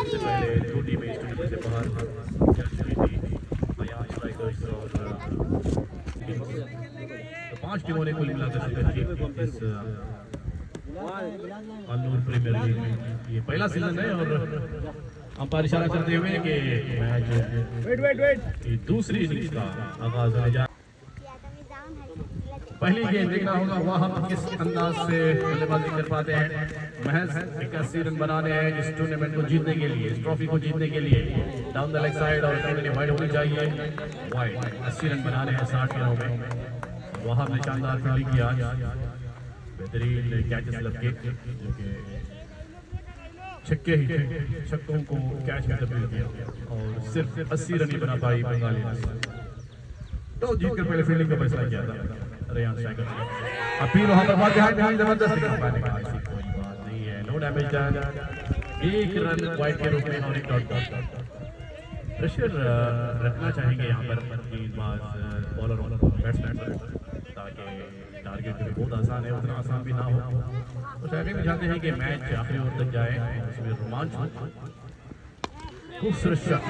इससे पहले 2 टीमें इस टूर्नामेंट से बाहर जा चुकी थी, रेयान स्ट्राइकर्स और तो 5 टीमों ने कुल मिलाकर शिरकत की इस अल्लूर प्रीमियर लीग में। ये पहला सीजन है और अंपायर इशारा करते हुए कि मैच ये दूसरी इनिंग्स का आगाज होने जा। पहली गेंद देखना होगा वहां किस अंदाज से बल्लेबाजी कर पाते हैं। महज 81 रन बनाने हैं इस टूर्नामेंट को जीतने के लिए, इस ट्रॉफी को जीतने के लिए। डाउन द लेग साइड और वाइड होनी चाहिए। वाइड 80 रन बनाने हैं 60 रनों में। वहां ने शानदार फील्डिंग किया, बेहतरीन कैचेस लगे जो कि छक्के ही थे, छक्कों को कैच में तब्दील किया और सिर्फ 80 रन ही बना पाई बंगालियंस। तो जीतकर पहले फील्डिंग का फैसला किया था रेयान स्ट्राइकर्स ने। अपील वहां पर बहुत ध्यान जबरदस्त कर पाने का ऐसी कोई बात नहीं है। No damage done, 1 run wide के रूप में और 1 डॉट। प्रेशर रखना चाहेंगे यहाँ पर गेंदबाज बॉलर और बैट्समैन पर, ताकि टारगेट जो बहुत आसान है उतना आसान भी ना हो। तो शायद भी चाहते हैं कि मैच आखिरी ओवर तक जाए, उसमें रोमांच हो। खूबसूरत शॉट,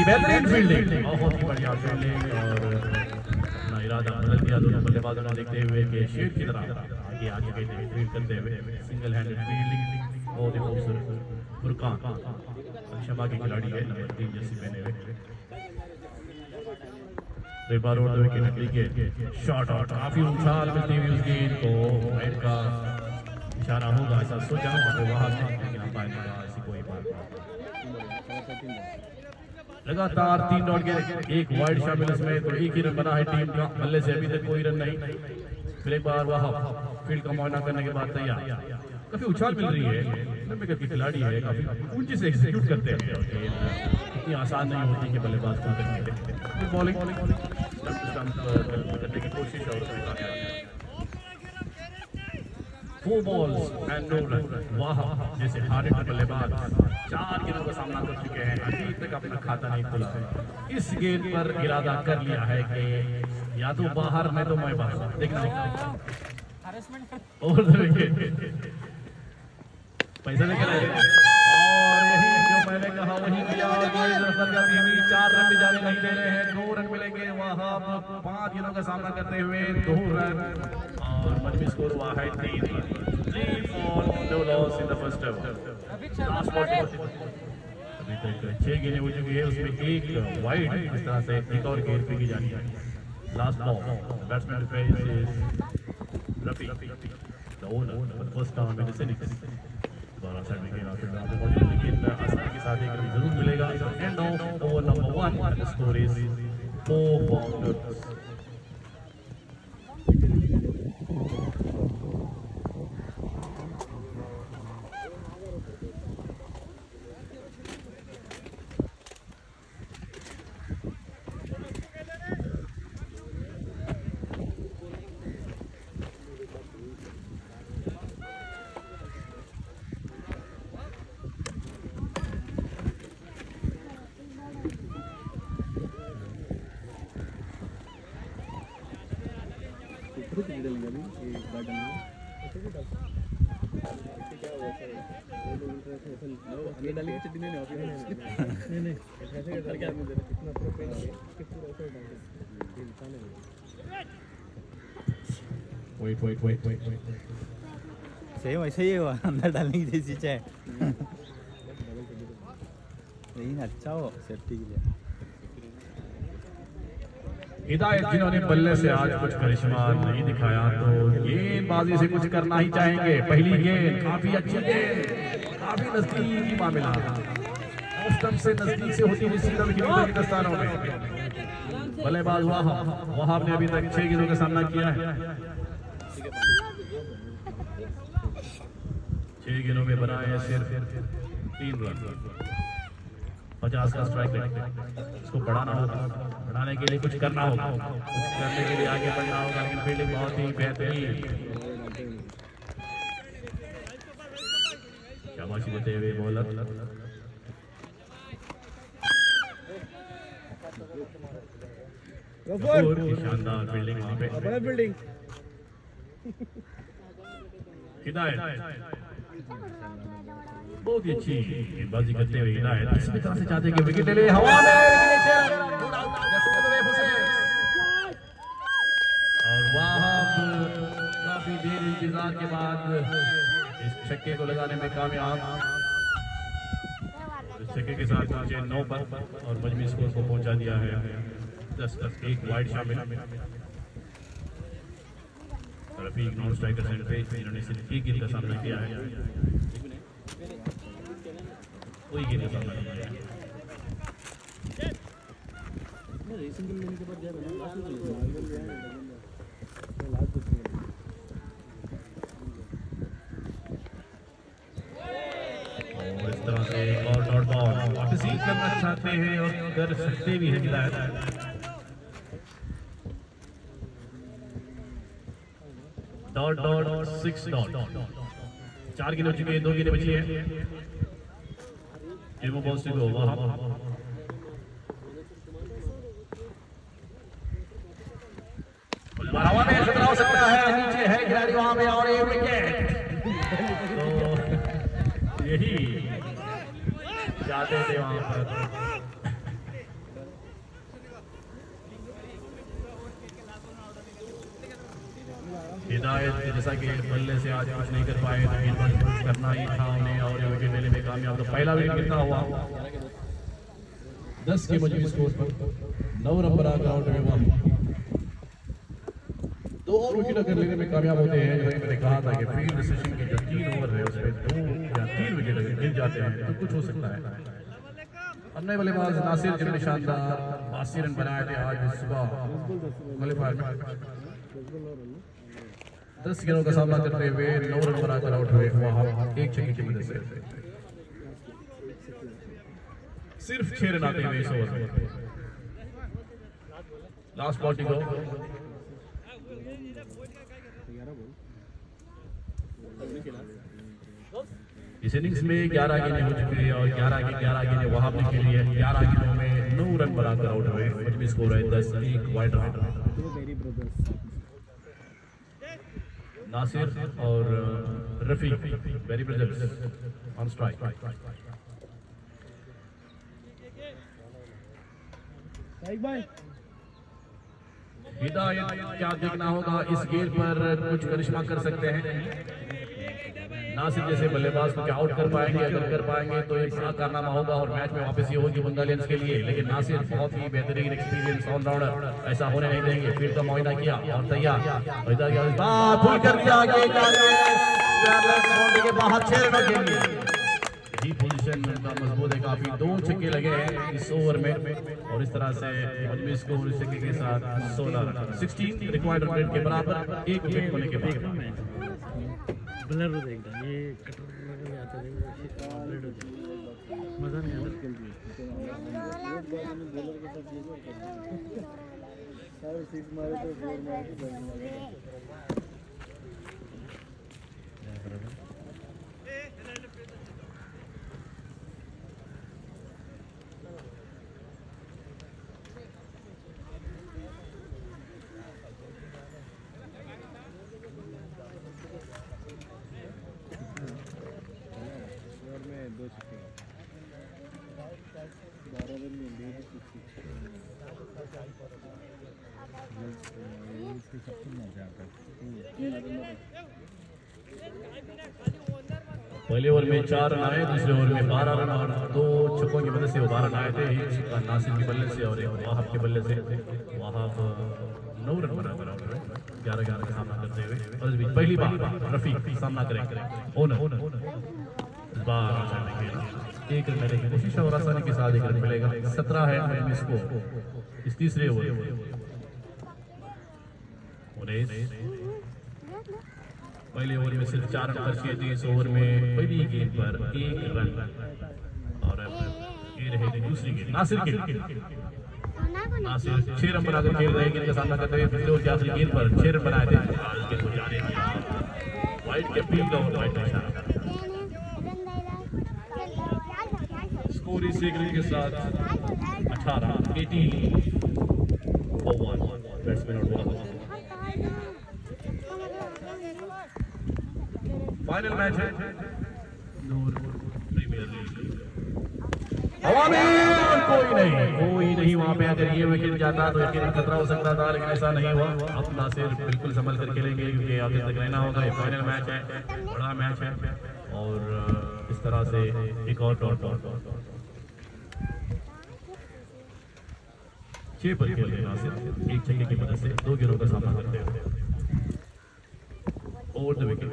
बेहतरीन फील्डिंग, बहुत ही बढ़िया फील्डिंग और अपना इरादा बदल दिया दोनों बल्लेबाजों ने, देखते हुए कि शेर की तरह आगे आगे गए फील्ड करते हुए सिंगल हैंडेड फील्डिंग बहुत ही खूबसूरत। फुरकान शमा के खिलाड़ी है, नंबर 3 जर्सी पहने हुए। रिबार उड़ते हुए नकली के शॉट और काफी उछाल मिलती हुई उस गेंद को वाइड का इशारा होगा ऐसा सोचा, वहां लेकिन अंपायर ने कहा ऐसी कोई बात नहीं। लगातार 3 डॉट के एक वाइड शामिल इसमें, तो एक ही रन बना है टीम का। बल्ले से अभी तक कोई रन नहीं। फिर एक बार वहां फील्ड का मुआयना करने के बाद तैयार, काफी उछाल मिल रही है। लंबे कद के खिलाड़ी है, काफी ऊंचे से एग्जीक्यूट करते हैं और इतनी आसान नहीं होती कि बल्लेबाज को करने के। बॉलिंग करने की कोशिश और उसमें कामयाब। 4 balls and no run। वाह, जैसे हारे बल्लेबाज 4 गेंदों का सामना कर चुके हैं, अभी तक अपना खाता नहीं खुला। इस गेंद पर इरादा कर लिया है कि या तो बाहर नहीं तो मैं बाहर। देखना और पैसा लेकर आए और यही जो मैंने कहा वही किया। 4 रन भी जाने नहीं दे रहे हैं, 2 रन मिलेंगे। वहां 5 गेंदों का सामना करते हुए 2 रन और मजबूत स्कोर हुआ है 3 for no loss in the first over। Last ball अभी तक 6 गेंदें हो चुकी है, उसमें एक वाइड, इस तरह से एक और गेंद फेंकी जानी है। Last ball batsman face is Rafi the owner first time in the innings. दोबारा साइड में गेंद आते हैं मौजूद, लेकिन आसानी के साथ एक रन जरूर मिलेगा। End of over number 1 the score is 4 बाउंडर्स। Wait. सही वैसे ही हुआ, अंदर डालने की जैसी चाहे। लेकिन अच्छा हो सेफ्टी के लिए। हिदायत जिन्होंने बल्ले से आज कुछ करिश्मा नहीं दिखाया, तो गेंदबाजी से कुछ करना ही चाहेंगे। पहली गेंद काफी अच्छी गेंद, काफी नजदीकी मामला, ऑफ स्टंप से नजदीक से होती हुई सीधा विकेट के स्थानों में। बल्लेबाज वहाब ने अभी तक 6 गेंदों का सामना किया है। 6 गेंदों में बनाए हैं सिर्फ 3 रन। 50 का स्ट्राइक रेट, इसको बढ़ाना होगा। बढ़ाने के लिए कुछ करना होगा, कुछ करने के लिए आगे बढ़ना होगा। लेकिन फील्डिंग बहुत ही बेहतरीन, शाबाशी देते हुए बॉलर। शानदार फील्डिंग वहां पे, फील्डिंग। हिदायत बहुत ही अच्छी गेंदबाजी करते हुए हिदायत किसी भी तरह से चाहते कि विकेट ले ले। हवा में और वहां काफी देर इंतजार के बाद इस छक्के को लगाने में कामयाब। इस छक्के के साथ पहुंचे 9 पर और मजबूत स्कोर को पहुंचा दिया है 10 तक। एक वाइड शामिल। रफीक नॉन स्ट्राइकर साइड पे, जिन्होंने सिर्फ एक गेंद का सामना किया है। कोई गेंद का सामना नहीं किया। और इस तरह से एक और डॉट बॉल वापसी करना चाहते हैं और कर सकते भी हैं हिदायत। Dot 6 dot. 4 गेंद हो चुकी है, 2 गेंदें बची है। गेमो बॉल से गो वहां हवा में खतरा हो सकता है। नीचे है खिलाड़ी वहां पे और एक विकेट। तो यही चाहते थे वहां पर। हिदायत जैसा कि बल्ले से आज कुछ नहीं कर पाए तो गेंदबाजी करना ही था उन्हें और ये विकेट लेने में कामयाब। तो पहला विकेट कितना हुआ 10 के मजबूत स्कोर पर 9 रन बना कर आउट हुए। 2 और विकेट अगर लेने में कामयाब होते हैं, जैसे मैंने कहा था कि फील्ड सेशन के जो 3 ओवर है उसमें 2 या 3 विकेट अगर गिर जाते हैं तो कुछ हो सकता है। अब नए बल्लेबाज नासिर जिन्होंने शानदार 82 रन बनाए थे आज सुबह क्वालीफायर में 10 गेंदों का सामना करते हुए 9 रन बनाकर आउट हुए वहां एक छक्के की मदद से। सिर्फ 6 रन आते हुए इस ओवर में। लास्ट बॉल को इस इनिंग्स में 11 गेंदें हो चुकी है और 11 के 11 गेंदें वहां ने खेली है। 11 गेंदों में 9 रन बनाकर आउट हुए। मजबूत स्कोर है 10 1 वाइड रन। नासिर और Rafi very brothers on strike. Hidayat क्या देखना होगा इस गेंद पर कुछ करिश्मा कर सकते हैं। नासिर जैसे बल्लेबाज को क्या आउट कर पाएंगे, अगर कर पाएंगे तो एक बड़ा कारनामा होगा और मैच में वापस ये होगी बंगालियंस के लिए। लेकिन नासिर बहुत ही बेहतरीन एक्सपीरियंस ऑलराउंडर, ऐसा होने नहीं देंगे। फील्ड का मुआयना किया और तैयार फुल कर दिया आगे के बाहर 6 रन खेलेंगे। ही पोजीशन का मजबूत है काफी। 2 छक्के लगे हैं इस ओवर में और इस तरह से मजबूत स्कोर इस छक्के के साथ 16 रन 16 रिक्वायर्ड रन के बराबर एक विकेट होने के बाद। ब्लर हो जाएगा ये कटर में आता है ब्लड हो जाएगा मजा नहीं आता। पहले ओवर में 4 रन आए, दूसरे ओवर में 12 रन और 2 छक्कों की मदद से 12 रन आए थे। एक छक्का नासिर के बल्ले से और एक वाहब के बल्ले से। वाहब 9 रन बनाकर आउट हुए 11-11 का सामना करते हुए। और इस बीच पहली बार रफी सामना करेंगे ओनर इस बार एक रन लेने की कोशिश और आसानी के साथ एक रन मिलेगा। 17 है स्कोर इस तीसरे ओवर में। पहले ओवर में सिर्फ 4 रन खर्च किए थे। इस ओवर में पहली गेंद पर 1 रन और ये रहेगी दूसरी गेंद नासिर के। नासिर 6 रन बनाकर खेल रहे गेंद का सामना करते हुए। पिछले ओवर की आखिरी गेंद पर 6 रन बनाए थे। वाइड के फील्ड और वाइड निशाना। स्कोर इस एक रन के साथ 18 18 बैट्समैन और बॉलर। फाइनल मैच है प्रीमियर लीग। हवा में कोई नहीं वहां पे। अगर ये विकेट जाता तो यकीनन खतरा हो सकता था, लेकिन ऐसा नहीं हुआ। अब नासिर बिल्कुल संभल कर खेलेंगे क्योंकि आगे तक रहना होगा। ये फाइनल मैच है, बड़ा मैच है और इस तरह से एक और डॉट 6 पर खेल रहे नासिर एक छक्के की मदद से 2 गेंदों का सामना करते हुए। ओवर द विकेट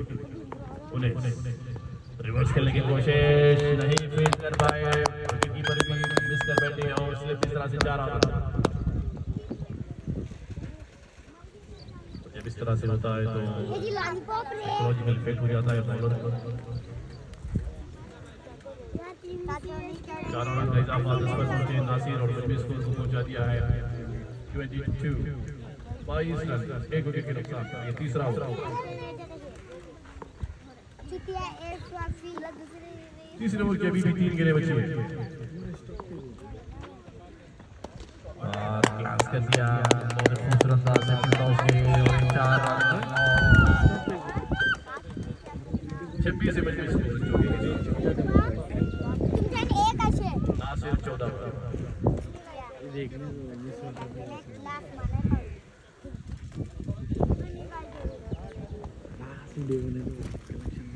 रिवर्स खेलने की कोशिश नहीं, फील्ड कर पाए। विकेटकीपर भी मिस कर बैठे और स्लिप इस तरह से 4 आउट। जब इस तरह से होता है तो साइकोलॉजिकल इफेक्ट हो जाता है बॉलर पर। 4 रन का इजाफा 10 पर पहुंचे नासिर और मजबूत स्कोर को पहुंचा दिया है 22 रन 1 विकेट के नुकसान। ये तीसरा ओवर। तीसरे ओवर के अभी भी 3 गेंदें बची हैं और क्लास कर दिया बहुत खूबसूरत अंदाज से फील्ड से और 4 रन 26 से बचे नासिर 14 देखने वीडियो बने तो बल असी में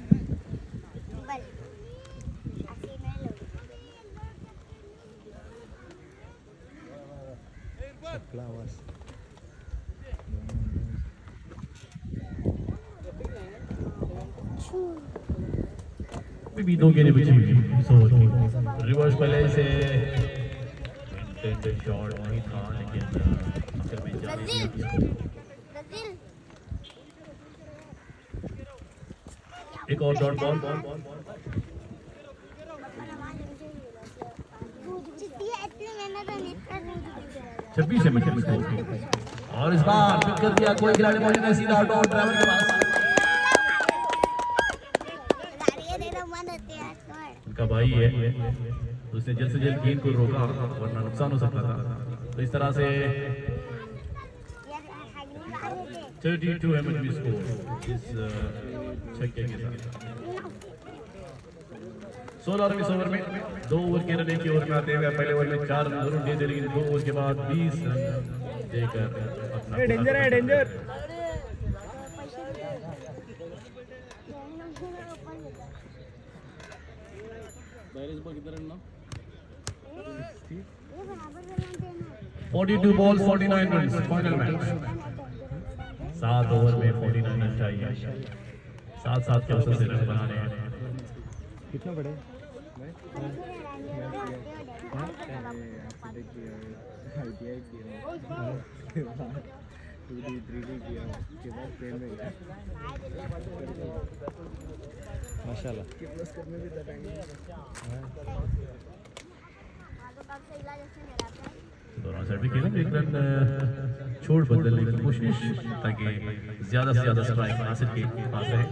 लो फ्लावर्स अभी दो गेंदें बची हुई थी इस ओवर की। रिवर्स पहले से इंटेंडेड शॉट नहीं था, लेकिन आखिर में जाने दिया इसको। ब्राजील एक और डॉट बॉल। जितनी इतनी मेहनत नहीं करनी 26 है मिनट और इस बार पिक कर दिया, कोई खिलाड़ी मौजूद नहीं, सीधा आउट ड्राइवर के पास। गाड़ी दे दो मन होते हैं उनका भाई है, उसने जल्द से जल्द गेंद को रोका, वरना नुकसान हो सकता था। तो इस तरह से 32 एमएचबी स्कोर इस छक्के के साथ। 16वें ओवर में 2 ओवर के रन की ओवर में आते हुए पहले ओवर में 4 रन जरूर दे, लेकिन 2 ओवर के बाद 20 रन देकर अपना डेंजर है डेंजर बैरिस पर कितना रन ना 42 ball 49 run final match. 7 over में 49 रन चाहिए, 7 के औसत से रन बनाने हैं। कितना बड़े माशाल्लाह दोनों साइड भी खेलेंगे, एक रन छोड़ बदलने की कोशिश ताकि ज्यादा से ज्यादा स्ट्राइक नासिर के पास रहे।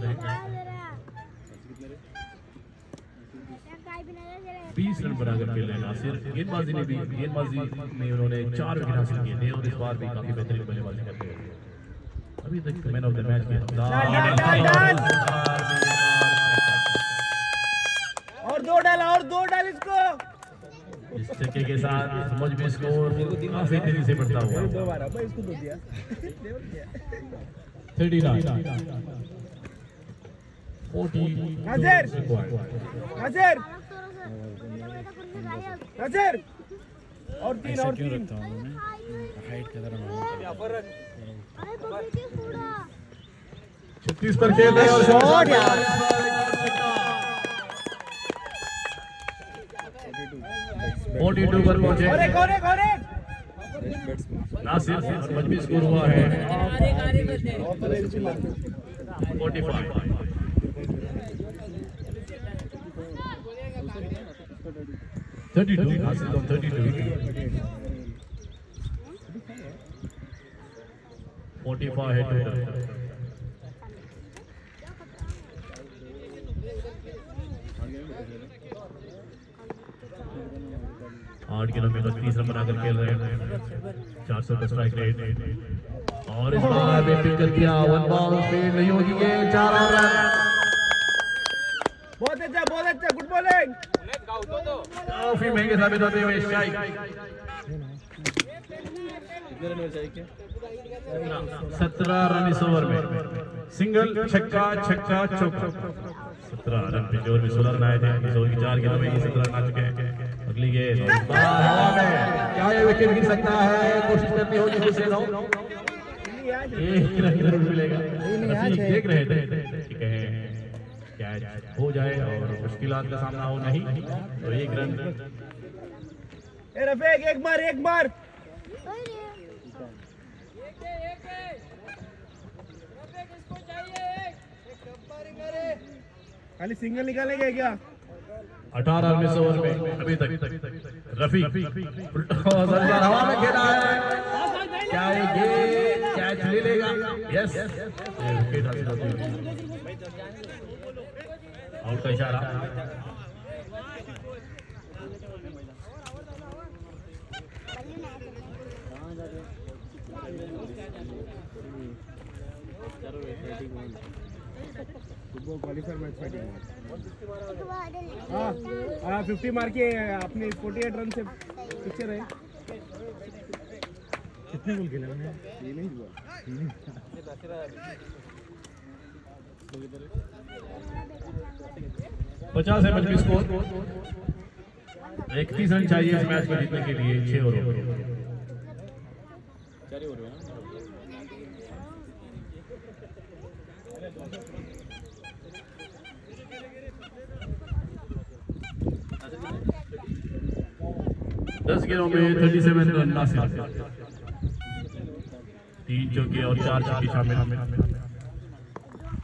20 रन बनाकर खेल रहे हैं नासिर। गेंदबाजी में उन्होंने 4 विकेट हासिल किए थे और इस बार भी काफी बेहतरीन बल्लेबाजी करते हैं। अभी तक मैन ऑफ द मैच के और दो डाल इसको इस छक्के के साथ समझ में स्कोर काफी तेजी से बढ़ता हुआ। दो बार अब इसको दो दिया 39 40 नासिर और तीन क्यों रखता हूँ मैं हाइट का तरह 36 पर खेल रहे हैं और शॉट यार 42 पर पहुंचे नासिर और मजबी स्कोर हुआ है 45। 32 नासिर on 32 45 है टोटल। 8 गेंदों में 30 रन बनाकर खेल रहे हैं। 400 का स्ट्राइक रेट और इस बार भी पिक कर दिया। 1 बॉल स्पीड नहीं होगी ये 4 रन। बहुत अच्छा गुड बॉलिंग काफी महंगे साबित होते हुए स्ट्राइक। 17 रन इस ओवर में, सिंगल छक्का चौका। 17 रन पिछले ओवर में 16 रन आए थे। इस ओवर की 4 गेंदों में 17 रन आ चुके हैं। अगली गेंद हवा में, क्या ये विकेट गिर सकता है? कोशिश करनी होगी हुसैन हो, एक रन जरूर मिलेगा। देख रहे थे कि कहीं कैच हो जाए और मुश्किलात का सामना हो, नहीं तो 1 रन। रफीक एक बार खाली सिंगल निकालेंगे क्या? 18 रन इस ओवर में अभी तक। रफी उल्टा हवा में खेला है, क्या ये कैच ले लेगा? यस, विकेट हासिल होती है। आउट का इशारा। Football qualifier match fighting. हाँ 50 मार के अपने 48 रन से पीछे रहे। कितने गोल खेला मैंने? ये नहीं हुआ 50 है मजबी स्कोर। 31 रन चाहिए इस मैच को जीतने के लिए 6 ओवर। 10 गेंदों में 37 रन नासिर। 3 चौके और 4 छक्के शामिल।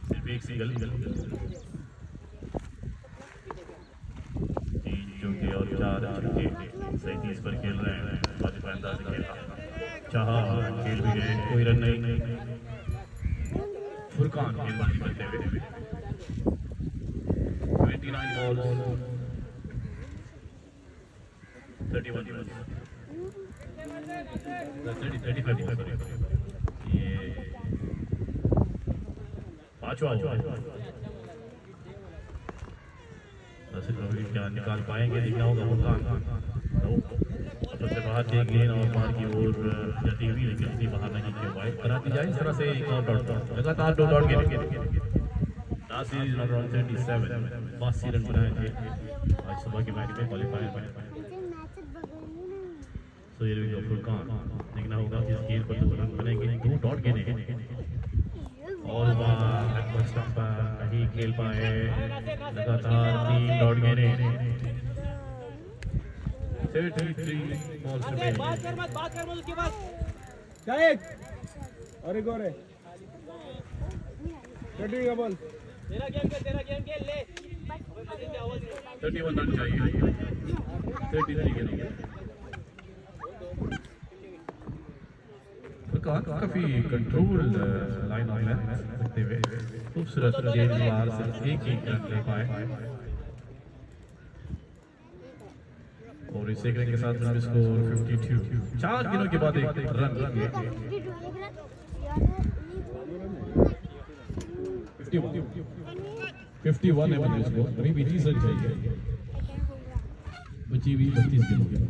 सिर्फ एक सिंगल। 3 चौके और 4 छक्के। 37 पर खेल रहे हैं। वाजिब अंदाज से खेला चाहा, खेल भी गए, कोई रन नहीं। फुरकान गेंदबाजी करते हुए 29 बॉल्स 31 रन। 35 ये पांचवा ओवर। क्या निकाल पाएंगे, दिखना होगा फुरकान। सबसे बाहर की गेंद और बाहर की ओर जाती हुई, लेकिन इतनी बाहर नहीं क्यों वाइड कराती जाए। इस तरह से एक और डॉट लगातार 2 डॉट गेंद। Last series not around 77 82 run बनाए थे आज सुबह के मैच में क्वालीफायर में। सो ये भी फुरकान, देखना होगा इस गेंद पर 2 रन बनेंगे। 2 डॉट गेंद और नहीं खेल पाए। लगातार 3 डॉट गेंद। 33 बॉल्स remaining। क्या एक और एक और है। कटी का बॉल। 31 रन चाहिए। 33 गेंद। काफी कंट्रोल लाइन ऑन लेंथ रखते हुए खूबसूरत गेंदबाज सिर्फ एक ही रन ले पाए। और इस एक रन के साथ रन स्कोर 52। 4 गेंदों के बाद एक रन। 51 है मतलब स्कोर। अभी भी 30 रन चाहिए। बची हुई 32 गेंदों के बाद।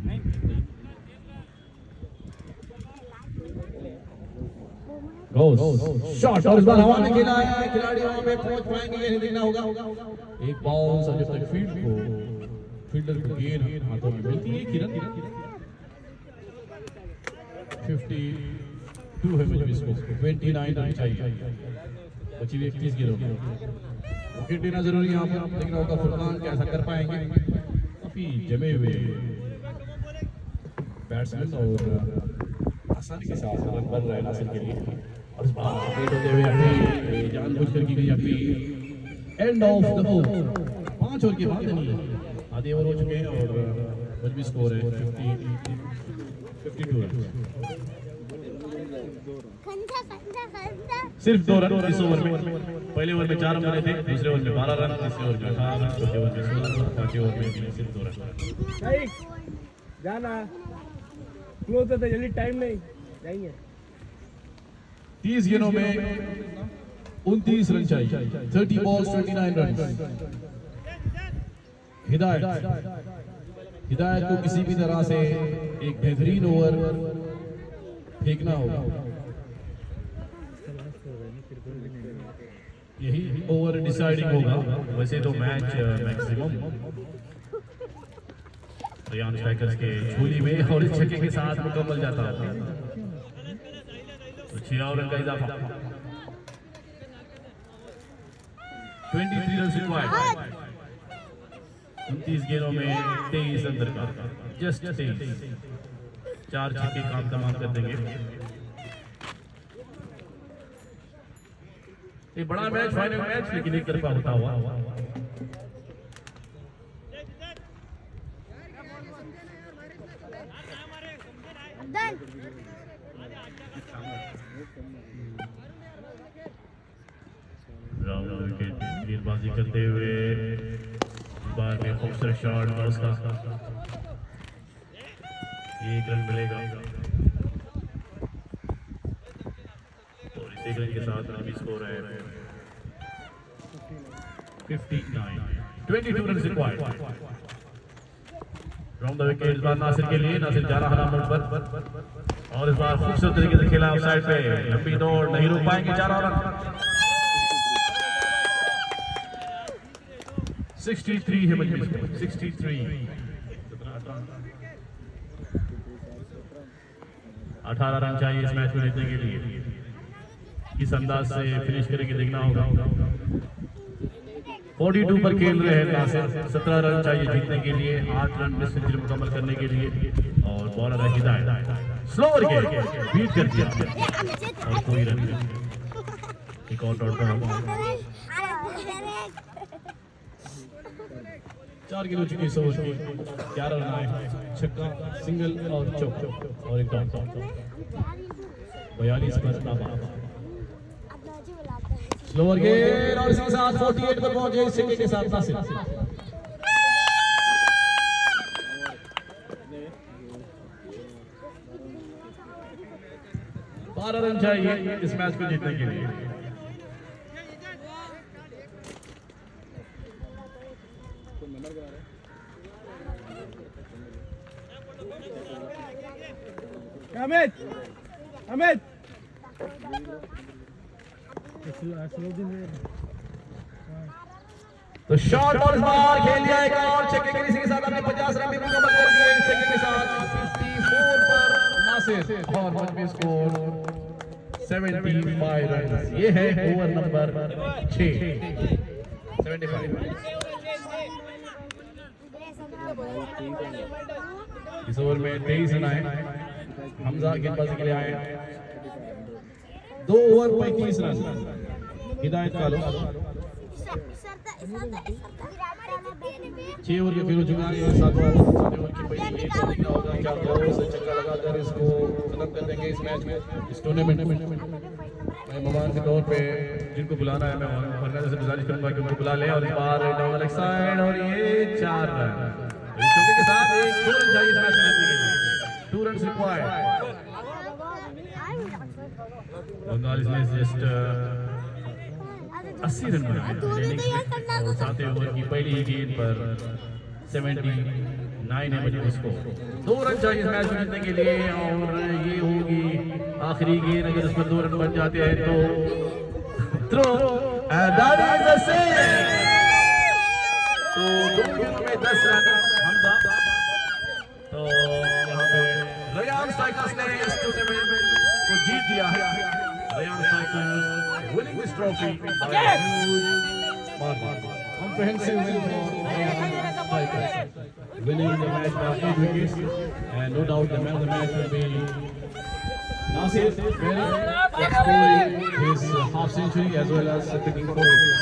शॉट और इस बार हवा में खेला है। खिलाड़ी वहां पे पहुंच पाएंगे ये देखना होगा। एक बॉल जब तक फील्डर को गेंद हाथों में मिलती है। किरण 52 है मुझे इसको। 29 रन चाहिए। बची हुई 31 गेंदों। विकेट लेना जरूरी है यहाँ पर। देखना होगा फुरकान कैसा कर पाएंगे। काफी जमे हुए बैट्समैन और आसानी के साथ रन बन रहे हैं नासिर के लिए। और इस बार विकेट होते हुए अपनी जानबूझकर की गई अपनी end of the over. 5 over के बाद नहीं आधे ओवर हो चुके हैं और मजबी स्कोर है 52 रन। सिर्फ 2 रन इस ओवर में। पहले ओवर में 4 रन बने थे, दूसरे ओवर में 12 रन, तीसरे ओवर में 18 रन, चौथे ओवर में 16 रन, पांचवें ओवर में भी सिर्फ 2 रन। जाना क्लोज होता जल्दी, टाइम नहीं जाएंगे। 30 गेंदों में 29 रन चाहिए। 30 बॉल्स 29 रन। हिदायत को किसी भी तरह से एक बेहतरीन ओवर फेंकना होगा। यही ओवर डिसाइडिंग होगा। वैसे तो मैच मैक्सिमम रियान स्ट्राइकर्स के झोली में और इस छक्के के साथ मुकम्मल जाता है। तो 6 रन का इजाफा। 23 रन रिक्वायर्ड। 29 गेंदों में 23 रन दरकार। जस्ट 23। 4 छक्के काम तमाम कर देंगे। ये बड़ा मैच, फाइनल मैच, लेकिन एक तरफा होता हुआ। विकेट गेंदबाजी करते हुए बार में खूबसूरत शॉट और उसका 1 रन मिलेगा। और इस 1 रन के साथ अभी स्कोर है 59। 22 run required. Round the wicket इस बार नासिर के लिए। नासिर जा रहा नंबर पर और इस बार खूबसूरत तरीके से खेला ऑफ साइड पे। लंबी दौड़ नहीं रोक पाएंगे। 4 रन। 63 है मजबूत 63 18 रन चाहिए इस मैच को जीतने के लिए। किस अंदाज से फिनिश करेंगे देखना होगा। 42 पर खेल रहे हैं नासिर। 17 रन चाहिए जीतने के लिए, 8 रन में सेंचुरी मुकम्मल करने के लिए। और बॉलर है हिदायत, स्लोअर के बीट कर दिया और कोई रन नहीं। एक ऑल आउट का 4 गेंद हो चुकी 100 की, 11 रन आए, छक्का, सिंगल और चौक और एक डॉट। 42 पर नाबाद। स्लोअर गेंद और इसके साथ 48 पर पहुंचे इस छक्के के साथ नासिर। 12 रन चाहिए इस मैच को जीतने के लिए। अमित अमित तो शॉट और इस बार खेल लिया एक और छक्के के इसी के साथ हमने 50 रन भी मुकम्मल कर दिए इस छक्के के साथ। 54 पर नासिर और मजबूत स्कोर 75 रन। ये है ओवर नंबर 6 75। इस ओवर में 23 रन आए। हमजा गेंदबाजी के लिए आए। 2 ओवर 35 रन। हिदायत कालो 6 ओवर के खेल हो चुका है। 7 ओवर की पहली गेंद होगा, क्या 2 से छक्का लगाकर इसको खत्म कर देंगे इस मैच में, इस टूर्नामेंट में। मैं मेहमान के तौर पे जिनको बुलाना है मैं ऑर्गेनाइजर से गुजारिश करूंगा कि उनको बुला लें। और इस बार डाउन लेग साइड और ये 4 रन इस चौके के साथ। 2 रन चाहिए इस मैच में जीतने के लिए। 2 रन रिक्वायर्ड। बंगालीज ने जस्ट 80 रन बनाए। 7 ओवर की पहली गेंद पर 79 है मजबूत स्कोर। 2 रन चाहिए इस मैच को जीतने के लिए। और ये होगी आखिरी गेंद, अगर इस पर 2 रन बन जाते हैं तो throw and that is the save. तो 2 गेंदों में 10 रन हमजा। तो यहाँ पे रयान स्ट्राइकर्स ने इस टूर्नामेंट को जीत दिया है। Ryan strikers winning this trophy by a huge margin. Comprehensive win for Ryan Strikers, winning the match by 8 wickets, and no doubt the man of the match will be Nasir, scoring his half century as well as picking 4 wickets.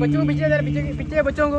बच्चों को पीछे बच्चों को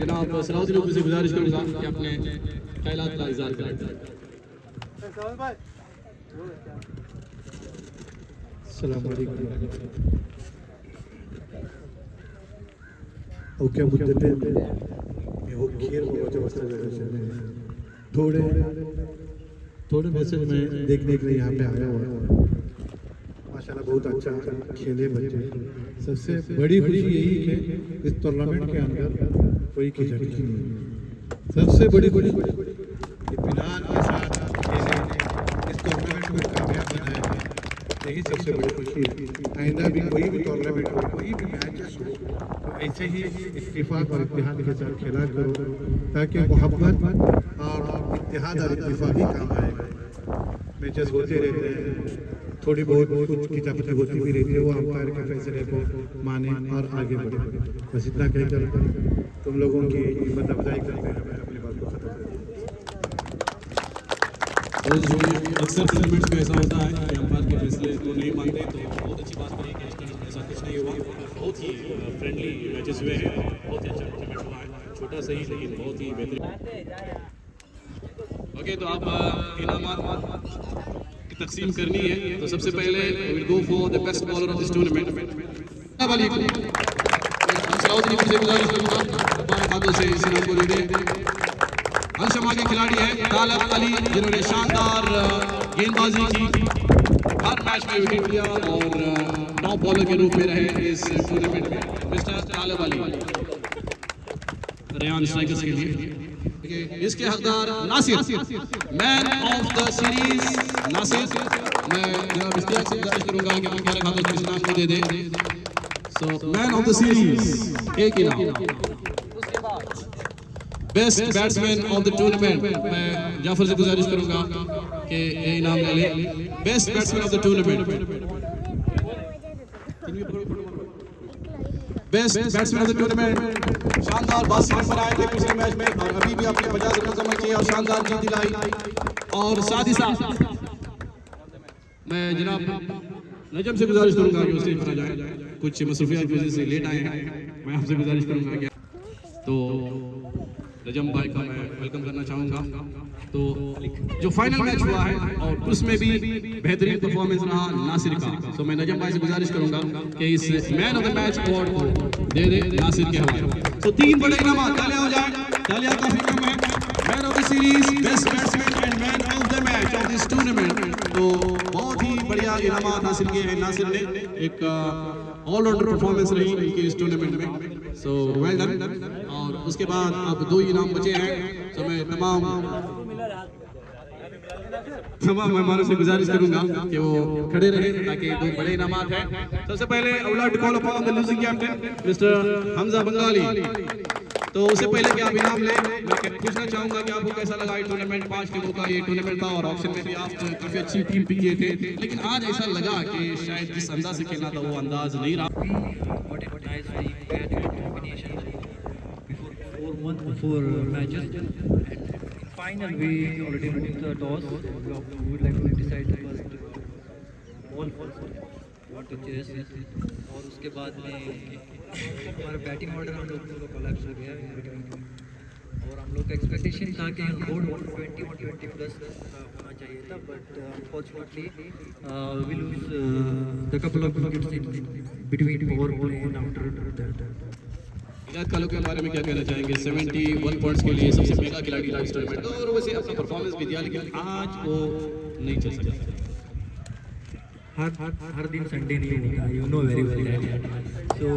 जनाब सलाउद्दीन से गुजारिश करूंगा कि अपने ख्यालात का इज़हार करें। अस्सलाम वालेकुम. ओके मुद्दते मी हो खीर बाबाच्या वस्त्राच्या थोड़े मैसेज में देखने के लिए यहाँ पे आया हुआ हूँ. माशाल्लाह बहुत अच्छा खेले बच्चे. सबसे बड़ी खुशी यही कि इस टूर्नामेंट के अंदर कोई खिचड़ी नहीं है. सबसे बड़ी खुशी इत्मीनान के साथ खेले, इस टूर्नामेंट में कामयाब बनाए, यही सबसे बड़ी खुशी है. आइंदा भी कोई भी टूर्नामेंट हो, कोई भी मैचेस हो, तो ऐसे ही इत्तेफाक और इत्तेहाद के साथ खेला करो ताकि मोहब्बत और इत्तेहाद और इत्तेफाक ही काम आएगा. मैचेस होते रहते हैं, थोड़ी बहुत कुछ खिंचापची होती भी रहती है, वो अंपायर के फैसले को माने और आगे बढ़े. बस इतना कहकर तुम लोगों की हिम्मत अफजाई करते हैं मैं अपनी बात को खत्म करता हूँ. अक्सर टूर्नामेंट्स में ऐसा होता है कि अंपायर के फैसले को नहीं मानते, तो बहुत अच्छी बात है कि इस टूर्नामेंट में ऐसा कुछ नहीं हुआ. हुए हैं। बहुत ही अच्छा टूर्नामेंट हुआ है, छोटा सही लेकिन बहुत ही बेहतरीन। ओके, तो आप इनामात की तकसीम करनी है। तो सबसे पहले will go for the best bowler of this tournament. Salauddin से गुजारिश करूंगा अपने हाथों से इस इनाम को दे दें। अलशमा के खिलाड़ी हैं तालब अली, जिन्होंने शानदार गेंदबाजी की, हर मैच में विकेट लिया और टॉप बॉलर के रूप में रहे इस टूर्नामेंट में। मिस्टर तालब अली रेयान स्ट्राइकर्स के लिए। इसके हकदार Nasir, man of the series Nasir. मैं जनाब इश्तियाक से गुजारिश करूंगा कि अपने हाथों से इस इनाम को दे दें। So man of the series एक इनाम। Best batsman of the tournament मैं जाफर से गुजारिश करूंगा कि ये इनाम ले ले। Best batsman of the tournament, best batsman of the tournament, शानदार 82 रन बनाए थे पिछले मैच में और अभी भी अपने 50 रन मुकम्मल किए और शानदार जीत दिलाई। और साथ ही साथ मैं जनाब नजम से गुजारिश करूंगा कि स्टेज पर आ जाए, कुछ मसरूफियात की वजह से लेट आए हैं। मैं आपसे गुजारिश करूंगा कि तो नजम भाई का मैं वेलकम करना चाहूँगा। तो जो फाइनल मैच हुआ है और उसमें भी बेहतरीन परफॉर्मेंस रहा नासिर का। तो मैं नजम भाई से गुजारिश करूँगा कि इस man of the match award को दे दे नासिर के हवाले। तो 3 बड़े इनाम, तालियां हो जाए, तालियां काफी कम है। Man of the series, best batsman and man of the match of this tournament. तो बहुत ही बढ़िया इनाम हासिल किए हैं नासिर ने, एक ऑलराउंडर परफॉर्मेंस रही इनकी इस टूर्नामेंट में। So well done. और उसके बाद अब 2 इनाम बचे हैं। तो मैं तमाम मेहमानों से गुजारिश करूंगा कि वो खड़े रहे ताकि 2 बड़े इनामात हैं। सबसे पहले I would like to call upon the losing captain mister Hamza Bangali. तो उससे पहले कि आप इनाम लें, मैं पूछना चाहूंगा कि आपको कैसा लगा ये टूर्नामेंट। 5 टीमों का ये टूर्नामेंट था और ऑप्शन में भी आप काफी अच्छी टीम पिक किए थे, लेकिन आज ऐसा लगा कि शायद जिस अंदाज से खेलना था वो अंदाज नहीं रहा। Before matches, and final we already moved the toss. We would like to decide the first ball what to chase. और उसके बाद में हमारा बैटिंग ऑर्डर हम लोग का कोलैप्स हो गया और हम लोग का एक्सपेक्टेशन था कि बोर्ड 120 और 20 प्लस होना चाहिए था, but unfortunately we lose the couple of wickets in between power play and after that. इजाद कालू के बारे में क्या कहना चाहेंगे? 71 पॉइंट्स के लिए सबसे महंगा खिलाड़ी था इस टूर्नामेंट और वैसे अपना परफॉर्मेंस भी दिया, लेकिन आज वो नहीं चल सका। हर दिन संडे नहीं होगा, you know very well that. So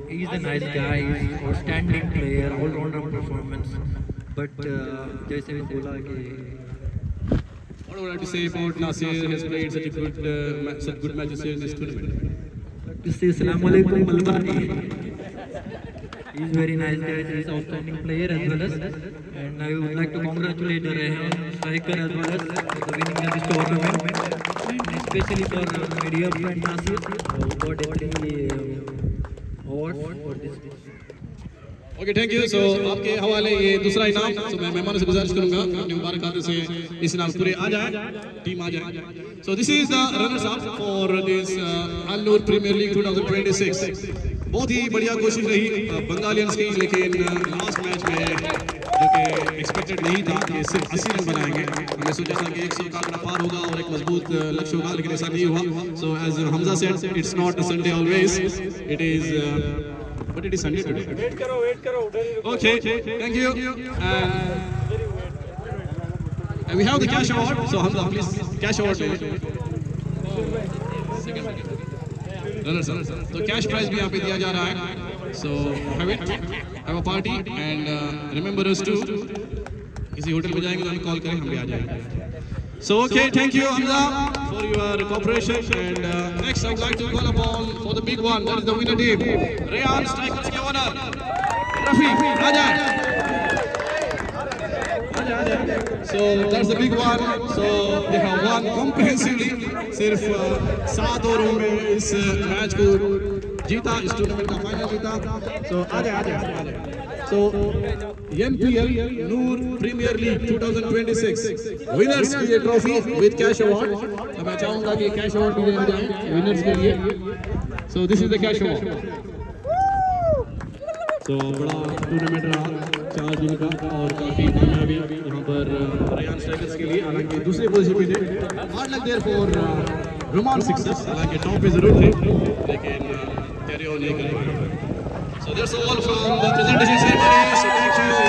he is a nice guy, he is outstanding player, all rounder performance. But जैसे भी बोला कि What would I to say about Nasir has played such good matches here in this tournament? to say Assalamu alaikum Malbari. He is very nice guy, he is outstanding player as well as, and I would like to congratulate Rehan striker as well as for winning this tournament, and especially for my dear friend Nasir who got the award for this. Okay, thank you. So आपके हवाले ये दूसरा इनाम। सो मैं मेहमानों से गुजारिश करूंगा अपने मुबारक हाथों से इस इनाम पूरे आ जाए, टीम आ जाए। So this is the runners up for this Allur premier league 2026। बहुत ही बढ़िया कोशिश रही बंगालियंस की, लेकिन लास्ट मैच में जो कि एक्सपेक्टेड नहीं था कि सिर्फ 80 रन बनाएंगे। हमने सोचा था कि 100 का आंकड़ा पार होगा और एक मजबूत लक्ष्य होगा, लेकिन ऐसा नहीं हुआ। So as Hamza said, it's not a Sunday always, it is but it is Sunday today. Wait karo. Okay, thank you. And we have the cash award. So Hamza, please cash award. तो कैश प्राइज भी यहाँ पे दिया जा रहा है। So have it, have a party and remember us too. किसी होटल में जाएंगे तो हमें कॉल करें, हम भी आ जाएंगे। So okay, thank you Hamza for your cooperation, and next I would like to call upon for the big one, that is the winner team, Rehan Strikers के owner Rafi, आजा। So that's the big one. So they have won comprehensively, सिर्फ 7 ओवरों में इस मैच को जीता, इस टूर्नामेंट का फाइनल जीता। So आजा। So NPL Noor Premier League 2026 winners की ये ट्रॉफी with cash award। तो मैं चाहूँगा कि कैश अवार्ड भी देने जाएं विनर्स के लिए। So this is the cash award। तो बड़ा टूर्नामेंट रहा 4 दिन का और काफ़ी कामयाबी यहाँ पर रेयान स्ट्राइकर्स के लिए, हालांकि दूसरे पोजीशन पे थे। Hard luck there for Roman sixers, हालांकि टॉप पे जरूर थे लेकिन कैरी ऑन नहीं कर पाए। So that's all from the presentation ceremony.